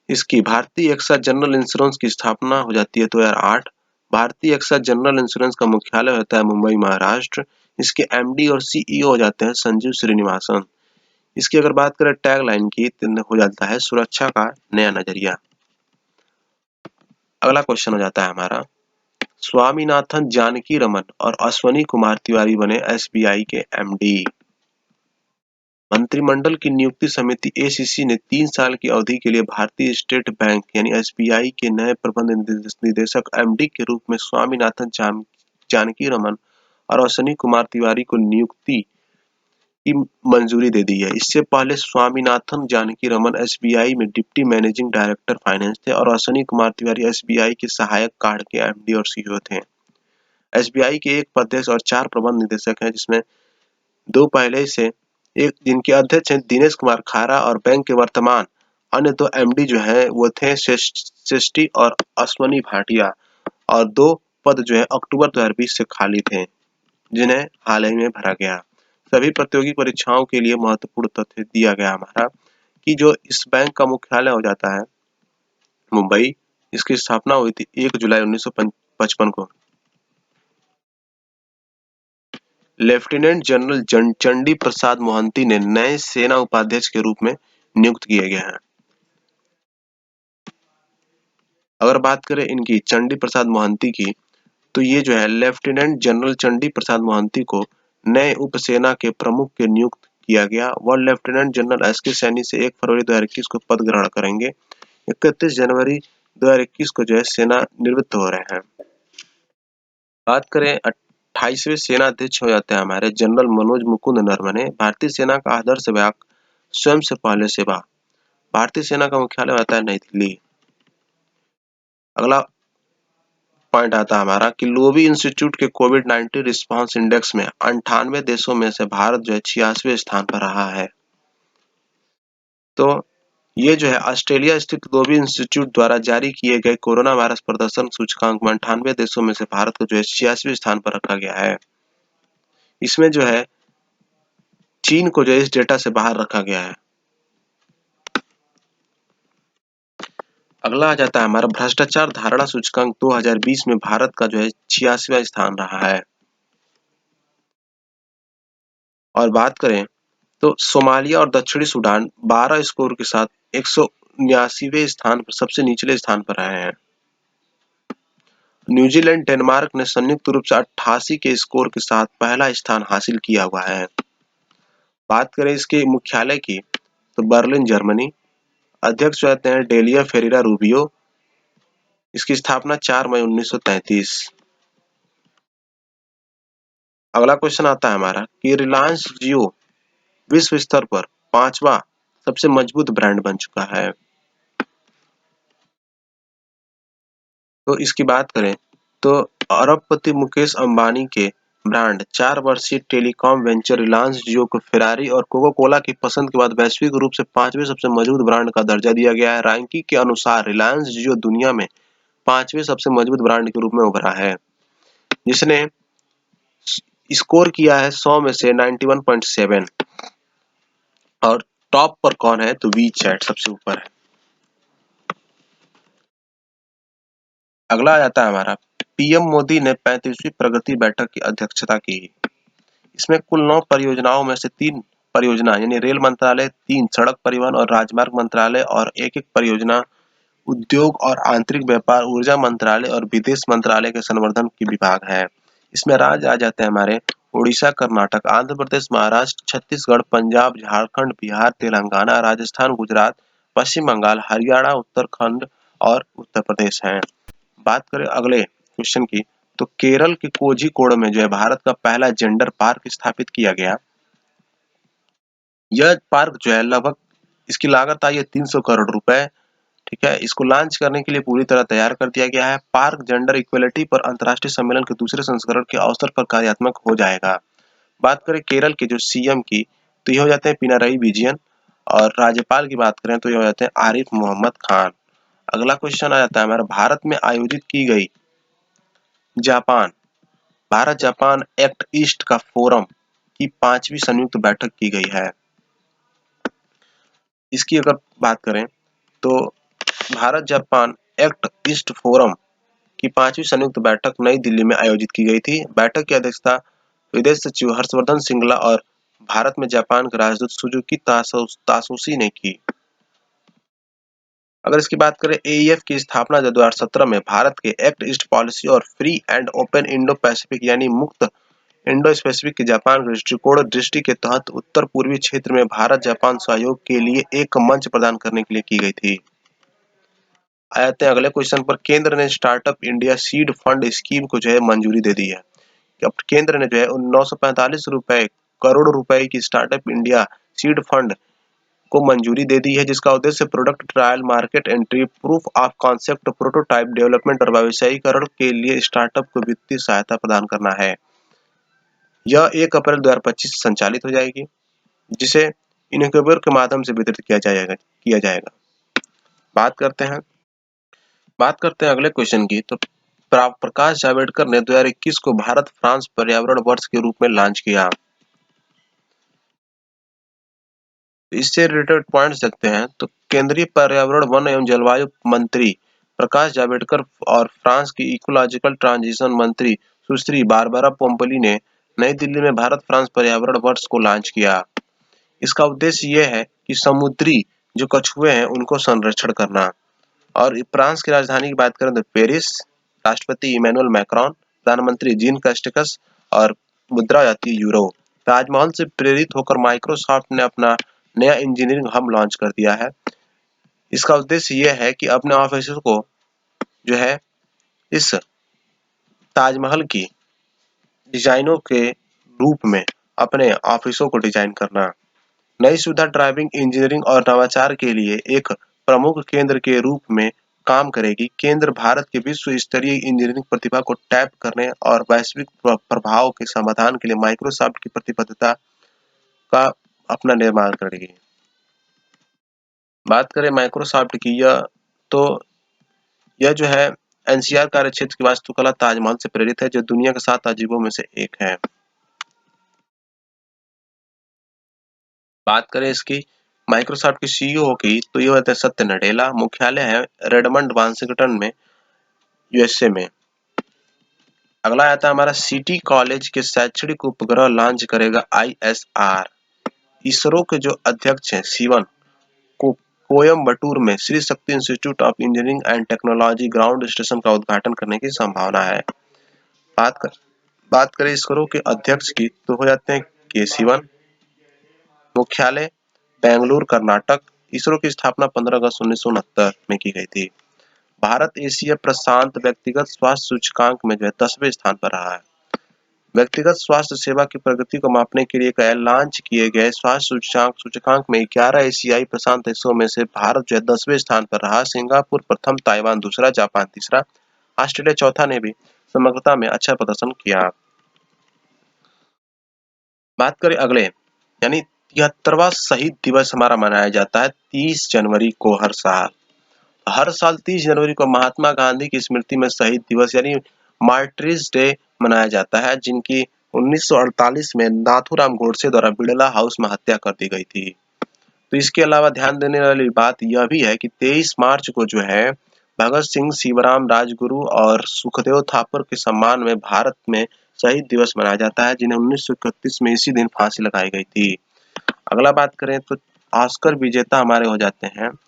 इसकी भारतीय एक्सा जनरल इंश्योरेंस की स्थापना हो जाती है 2008। भारतीय एक्सा जनरल इंश्योरेंस का मुख्यालय होता है मुंबई, महाराष्ट्र। इसके एमडी और सीईओ हो जाते हैं संजीव श्रीनिवासन। इसकी अगर बात करें टैगलाइन की तो हो जाता है सुरक्षा का नया नजरिया। अगला क्वेश्चन हो जाता है हमारा स्वामीनाथन जानकी रमन और अश्वनी कुमार तिवारी बने एसबीआई के एमडी। मंत्रिमंडल की नियुक्ति समिति एसीसी ने 3 साल की अवधि के लिए भारतीय स्टेट बैंक यानी एसबीआई के नए प्रबंध निदेशक एमडी के रूप में स्वामीनाथन जानकी रमन और अश्वनी कुमार तिवारी को नियुक्ति की मंजूरी दे दी है। इससे पहले स्वामीनाथन जानकी रमन एसबीआई में डिप्टी मैनेजिंग डायरेक्टर फाइनेंस थे और अश्वनी कुमार तिवारी एसबीआई के सहायक कार्ड के एमडी और सीईओ थे। एसबीआई के 1 अध्यक्ष और 4 प्रबंध निदेशक हैं, जिसमें 2 पहले से एक जिनके अध्यक्ष हैं दिनेश कुमार खारा और बैंक के वर्तमान अन्य 2 एमडी जो हैं वो थे श्रेष्ठी और अश्वनी भाटिया और 2 पद जो है अक्टूबर 2020 से खाली थे, जिन्हें हाल ही में भरा गया। सभी प्रतियोगी परीक्षाओं के लिए महत्वपूर्ण तथ्य दिया गया हमारा कि जो इस बैंक का मुख्यालय हो जाता है मुंबई, इसकी स्थापना हुई थी 1 जुलाई 1955 को। लेफ्टिनेंट जनरल चंडी प्रसाद मोहंती ने नए सेना उपाध्यक्ष के रूप में नियुक्त किए गए हैं। अगर बात करें इनकी चंडी प्रसाद मोहंती की, तो ये जो है लेफ्टिनेंट जनरल चंडी प्रसाद मोहंती को नए उप सेना के प्रमुख के नियुक्त किया गया। वह लेफ्टिनेंट जनरल एस के सैनी से 1 फरवरी 2021 को पद ग्रहण करेंगे। 31 जनवरी 2021 को जो है सेना निवृत्त हो रहे हैं। बात करें 28वें सेना अध्यक्ष हो जाते हैं हमारे जनरल मनोज मुकुंद नरवणे। भारतीय सेना का आदर्श विभाग स्वयं से पहले सेवा। भारतीय सेना का मुख्यालय होता है नई दिल्ली। अगला पॉइंट आता है हमारा कि लोवी इंस्टीट्यूट के कोविड-19 रिस्पांस इंडेक्स में 98 देशों में से भारत जो है 86वें स्थान पर रहा है। तो ये जो है ऑस्ट्रेलिया स्थित लोवी इंस्टीट्यूट द्वारा जारी किए गए कोरोना वायरस प्रदर्शन सूचकांक में 98 देशों में से भारत को जो है 86वें स्थान पर रखा गया है। इसमें जो है चीन को जो है इस डेटा से बाहर रखा गया है। अगला आ जाता है हमारा भ्रष्टाचार धारणा सूचकांक 2020 में भारत का जो है 86वां स्थान रहा है। और बात करें तो सोमालिया और दक्षिणी सूडान 12 स्कोर के साथ 179वें स्थान पर सबसे निचले स्थान पर रहे हैं। न्यूजीलैंड डेनमार्क ने संयुक्त रूप से 88 के स्कोर के साथ पहला स्थान हासिल किया हुआ है। बात करें इसके मुख्यालय की तो बर्लिन जर्मनी। अध्यक्ष रहते हैं डेलिया फेरेरा रूबियो। इसकी स्थापना 4 मई 1933। अगला क्वेश्चन आता है हमारा कि रिलायंस जियो विश्व स्तर पर 5वां सबसे मजबूत ब्रांड बन चुका है। तो इसकी बात करें तो अरबपति मुकेश अंबानी के ब्रांड 4 वर्षीय टेलीकॉम वेंचर रिलायंस जियो को फेरारी और कोका कोला की पसंद के बाद वैश्विक रूप से 5वें सबसे मजबूत ब्रांड का दर्जा दिया गया है। रैंकिंग के अनुसार रिलायंस जियो दुनिया में 5वें सबसे मजबूत ब्रांड के रूप में उभरा है, जिसने स्कोर किया है 100 में से 91.7। और टॉप पर कौन है तो वी चैट सबसे ऊपर है। अगला आ जाता है हमारा पीएम मोदी ने 35वीं प्रगति बैठक की अध्यक्षता की। इसमें कुल 9 परियोजनाओं में से 3 परियोजना यानी रेल मंत्रालय, 3 सड़क परिवहन और राजमार्ग मंत्रालय और एक परियोजना उद्योग और आंतरिक व्यापार, ऊर्जा मंत्रालय और विदेश मंत्रालय के संवर्धन की विभाग है। इसमें राज्य आ जाते हैं हमारे उड़ीसा, कर्नाटक, आंध्र प्रदेश, महाराष्ट्र, छत्तीसगढ़, पंजाब, झारखंड, बिहार, तेलंगाना, राजस्थान, गुजरात, पश्चिम बंगाल, हरियाणा, उत्तराखंड और उत्तर प्रदेश हैं। बात करें अगले क्वेश्चन की तो केरल के कोझिकोड में जो है भारत का पहला जेंडर पार्क स्थापित किया गया। यह पार्क जो है लगभग इसकी लागत आई है 300 करोड़ रुपए। ठीक है, इसको लॉन्च करने के लिए पूरी तरह तैयार कर दिया गया है। पार्क जेंडर इक्वलिटी पर अंतर्राष्ट्रीय सम्मेलन के दूसरे संस्करण के अवसर पर कार्यात्मक हो जाएगा। बात करें केरल के जो सीएम की तो ये हो जाते हैं पिनाराई विजयन और राज्यपाल की बात करें तो ये हो जाते हैं आरिफ मोहम्मद खान। अगला क्वेश्चन आ जाता है हमारा भारत में आयोजित की गई Japan Bharat Japan act east का फोरम की 5वीं संयुक्त बैठक की गई है। इसकी अगर बात करें तो Bharat Japan act east forum की 5वीं संयुक्त बैठक नई दिल्ली में आयोजित की गई थी। बैठक की अध्यक्षता विदेश सचिव हर्षवर्धन श्रृंगला और भारत में जापान के राजदूत सुजुकी तासोशी ने की। अगर इसकी बात करें एईएफ की स्थापना 2017 में भारत के एक्ट ईस्ट पॉलिसी और free and open Indo Pacific यानी मुक्त इंडो पैसिफिक के जापान दृष्टिकोण दृष्टि के तहत उत्तर पूर्वी क्षेत्र में भारत जापान सहयोग के लिए एक मंच प्रदान करने के लिए की गई थी। आते हैं अगले क्वेश्चन पर केंद्र ने startup India seed fund scheme को जो है मंजूरी दे दी है। अब केंद्र ने जो है 945 करोड़ रुपए की स्टार्टअप इंडिया सीड फंड को मंजूरी दे दी है, जिसका उद्देश्य product trial, market entry, proof of concept, prototype development और व्यवसायीकरण के लिए स्टार्टअप को वित्तीय सहायता प्रदान करना है। यह 1 अप्रैल 2025 से संचालित हो जाएगी। जिसे इनक्यूबेटर के माध्यम से वितरित किया जाएगा। बात करते हैं अगले क्वेश्चन की। तो प्रकाश जावड़ेकर ने 2021 को भारत फ्रांस पर्यावरण वर्ष के रूप में लॉन्च किया। इससे रिलेटेड पॉइंट्स देखते हैं। तो केंद्रीय पर्यावरण, वन एवं जलवायु मंत्री प्रकाश जावड़ेकर और फ्रांस की इकोलॉजिकल ट्रांजिशन मंत्री सुश्री बारबरा पोम्पली ने नई दिल्ली में भारत फ्रांस पर्यावरण वर्ष को लॉन्च किया। इसका उद्देश्य यह है कि समुद्री जो कछुए हैं उनको संरक्षण करना। और फ्रांस की राजधानी की बात करें तो पेरिस, राष्ट्रपति इमैनुअल मैक्रोन, प्रधानमंत्री जीन कैस्टेक्स और मुद्रा जाति यूरो। ताजमहल से प्रेरित होकर माइक्रोसॉफ्ट ने अपना नया इंजीनियरिंग हब लॉन्च कर दिया है। इसका उद्देश्य यह है कि अपने ऑफिस को जो है इस ताजमहल की डिजाइनों के रूप में अपने ऑफिसों को डिजाइन करना। नई सुविधा ड्राइविंग, इंजीनियरिंग और नवाचार के लिए एक प्रमुख केंद्र के रूप में काम करेगी। केंद्र भारत के विश्व स्तरीय इंजीनियरिंग प्रतिभा को टैप करने और वैश्विक प्रभाव के समाधान के लिए माइक्रोसॉफ्ट की प्रतिबद्धता का अपना निर्माण करेगी। बात करें माइक्रोसॉफ्ट की, यह जो है एनसीआर कार्यक्षेत्र की वास्तुकला ताजमहल से प्रेरित है, जो दुनिया के 7 अजूबों में से एक है। बात करें इसकी माइक्रोसॉफ्ट के सीईओ की, तो ये होते हैं सत्य नडेला। मुख्यालय है रेडमंड, वाशिंगटन में, यूएसए में। अगला आता है हमारा सिटी कॉलेज के शैक्षणिक उपग्रह लॉन्च करेगा आईएसआर। इसरो के जो अध्यक्ष हैं सिवन को कोयम्बटूर में Shri Shakti institute of engineering and technology ground station का उद्घाटन करने की संभावना है। बात कर बात करें इसरो के अध्यक्ष की, तो हो जाते हैं के सिवन। मुख्यालय बेंगलुरु, कर्नाटक। इसरो की स्थापना 15 अगस्त 1969 में की गई थी। भारत एशिया प्रशांत व्यक्तिगत स्वास्थ्य सूचकांक में जो है 10वें स्थान पर रहा है। व्यक्तिगत स्वास्थ्य सेवा की प्रगति को मापने के लिए लॉन्च किए गए स्वास्थ्य सूचकांक में 11 एशियाई प्रशांत देशों में से भारत जो है 10वें स्थान पर रहा। सिंगापुर प्रथम, ताइवान दूसरा, जापान तीसरा, ऑस्ट्रेलिया चौथा ने भी समग्रता में अच्छा प्रदर्शन किया। बात करें अगले, यानी 73वां शहीद दिवस हमारा मनाया जाता है 30 जनवरी को हर साल। हर साल 30 जनवरी को महात्मा गांधी की स्मृति में शहीद दिवस यानी मार्टिर्स डे मनाया जाता है, जिनकी 1948 में नाथूराम गोडसे द्वारा बिड़ला हाउस में हत्या कर दी गई थी। तो इसके अलावा ध्यान देने वाली बात यह भी है कि 23 मार्च को जो है भगत सिंह, शिवराम राजगुरु और सुखदेव थापर के सम्मान में भारत में शहीद दिवस मनाया जाता है, जिन्हें 1931 में इसी दिन फांसी लगाई गई थी। अगला बात करें तो ऑस्कर विजेता हमारे हो जाते हैं।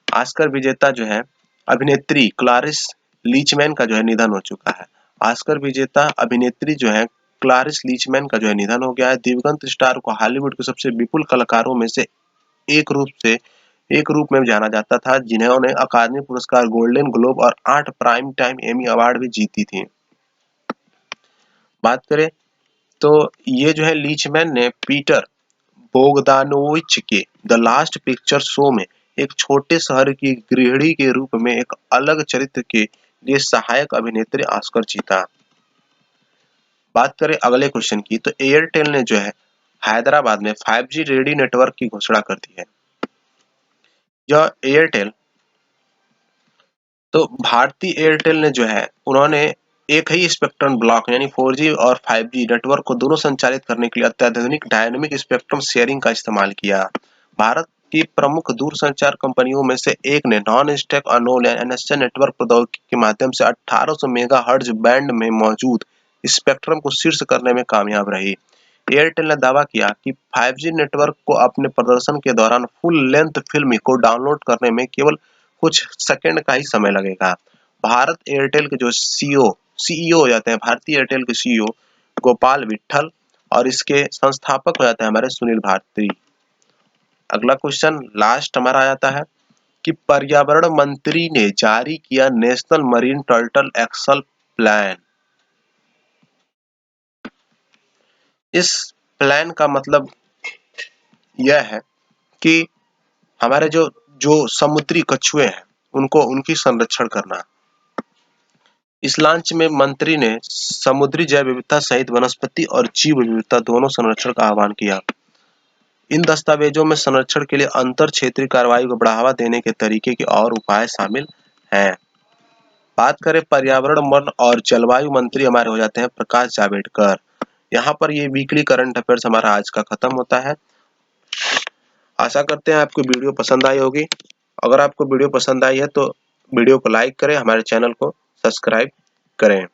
ऑस्कर विजेता जो है अभिनेत्री क्लारिस लीचमैन का जो है निधन हो चुका है। ऑस्कर विजेता अभिनेत्री जो है क्लारिस लीचमैन का जो है निधन हो गया है। दिवंगत स्टार को हॉलीवुड के सबसे विपुल कलाकारों में से एक रूप में जाना जाता था, जिन्होंने अकादमी पुरस्कार, गोल्डन ग्लोब और 8 प्राइम टाइम एमी अवार्ड भी जीती थी। बात करें तो ये जो है लीचमैन ने पीटर बोगदानोविच के द लास्ट पिक्चर शो में एक छोटे शहर की गृहिणी के रूप में एक अलग चरित्र के लिए सहायक अभिनेत्री ऑस्कर जीता। बात करें अगले क्वेश्चन की, तो एयरटेल ने जो है हैदराबाद में 5G रेडी नेटवर्क की घोषणा कर दी है। यह एयरटेल, तो भारतीय एयरटेल ने जो है उन्होंने एक ही स्पेक्ट्रम ब्लॉक यानी 4G और 5G नेटवर्क को दोनों संचालित करने के लिए अत्याधुनिक डायनेमिक स्पेक्ट्रम शेयरिंग का इस्तेमाल किया। भारत की प्रमुख दूरसंचार कंपनियों में से एक ने नॉन स्टैक अनोल एनएसए नेटवर्क प्रौद्योगिकी के माध्यम से 1800 मेगाहर्ट्ज बैंड में मौजूद स्पेक्ट्रम को शीर्ष करने में कामयाब रही। एयरटेल ने दावा किया कि 5G नेटवर्क को अपने प्रदर्शन के दौरान फुल लेंथ फिल्म को डाउनलोड करने में केवल कुछ सेकंड का ही समय लगेगा। भारत एयरटेल के जो सीईओ हो जाते हैं, भारतीय एयरटेल के सीईओ गोपाल विट्ठल, और इसके संस्थापक हो जाते हैं हमारे सुनील भारती। अगला क्वेश्चन लास्ट हमारा आ जाता है कि पर्यावरण मंत्री ने जारी किया national marine turtle action plan. इस प्लान का मतलब यह है कि हमारे जो जो समुद्री कछुए हैं उनको उनकी संरक्षण करना। इस लॉन्च में मंत्री ने समुद्री जैव विविधता सहित वनस्पति और जीव विविधता दोनों संरक्षण का आह्वान किया। इन दस्तावेजों में संरक्षण के लिए अंतर क्षेत्रीय कार्रवाई को बढ़ावा देने के तरीके के और उपाय शामिल हैं। बात करें पर्यावरण, वन और जलवायु मंत्री हमारे हो जाते हैं प्रकाश जावड़ेकर। यहाँ पर ये वीकली करंट अफेयर्स हमारा आज का खत्म होता है। आशा करते हैं आपको वीडियो पसंद आई होगी। अगर आपको वीडियो पसंद आई है तो वीडियो को लाइक करें, हमारे चैनल को सब्सक्राइब करें।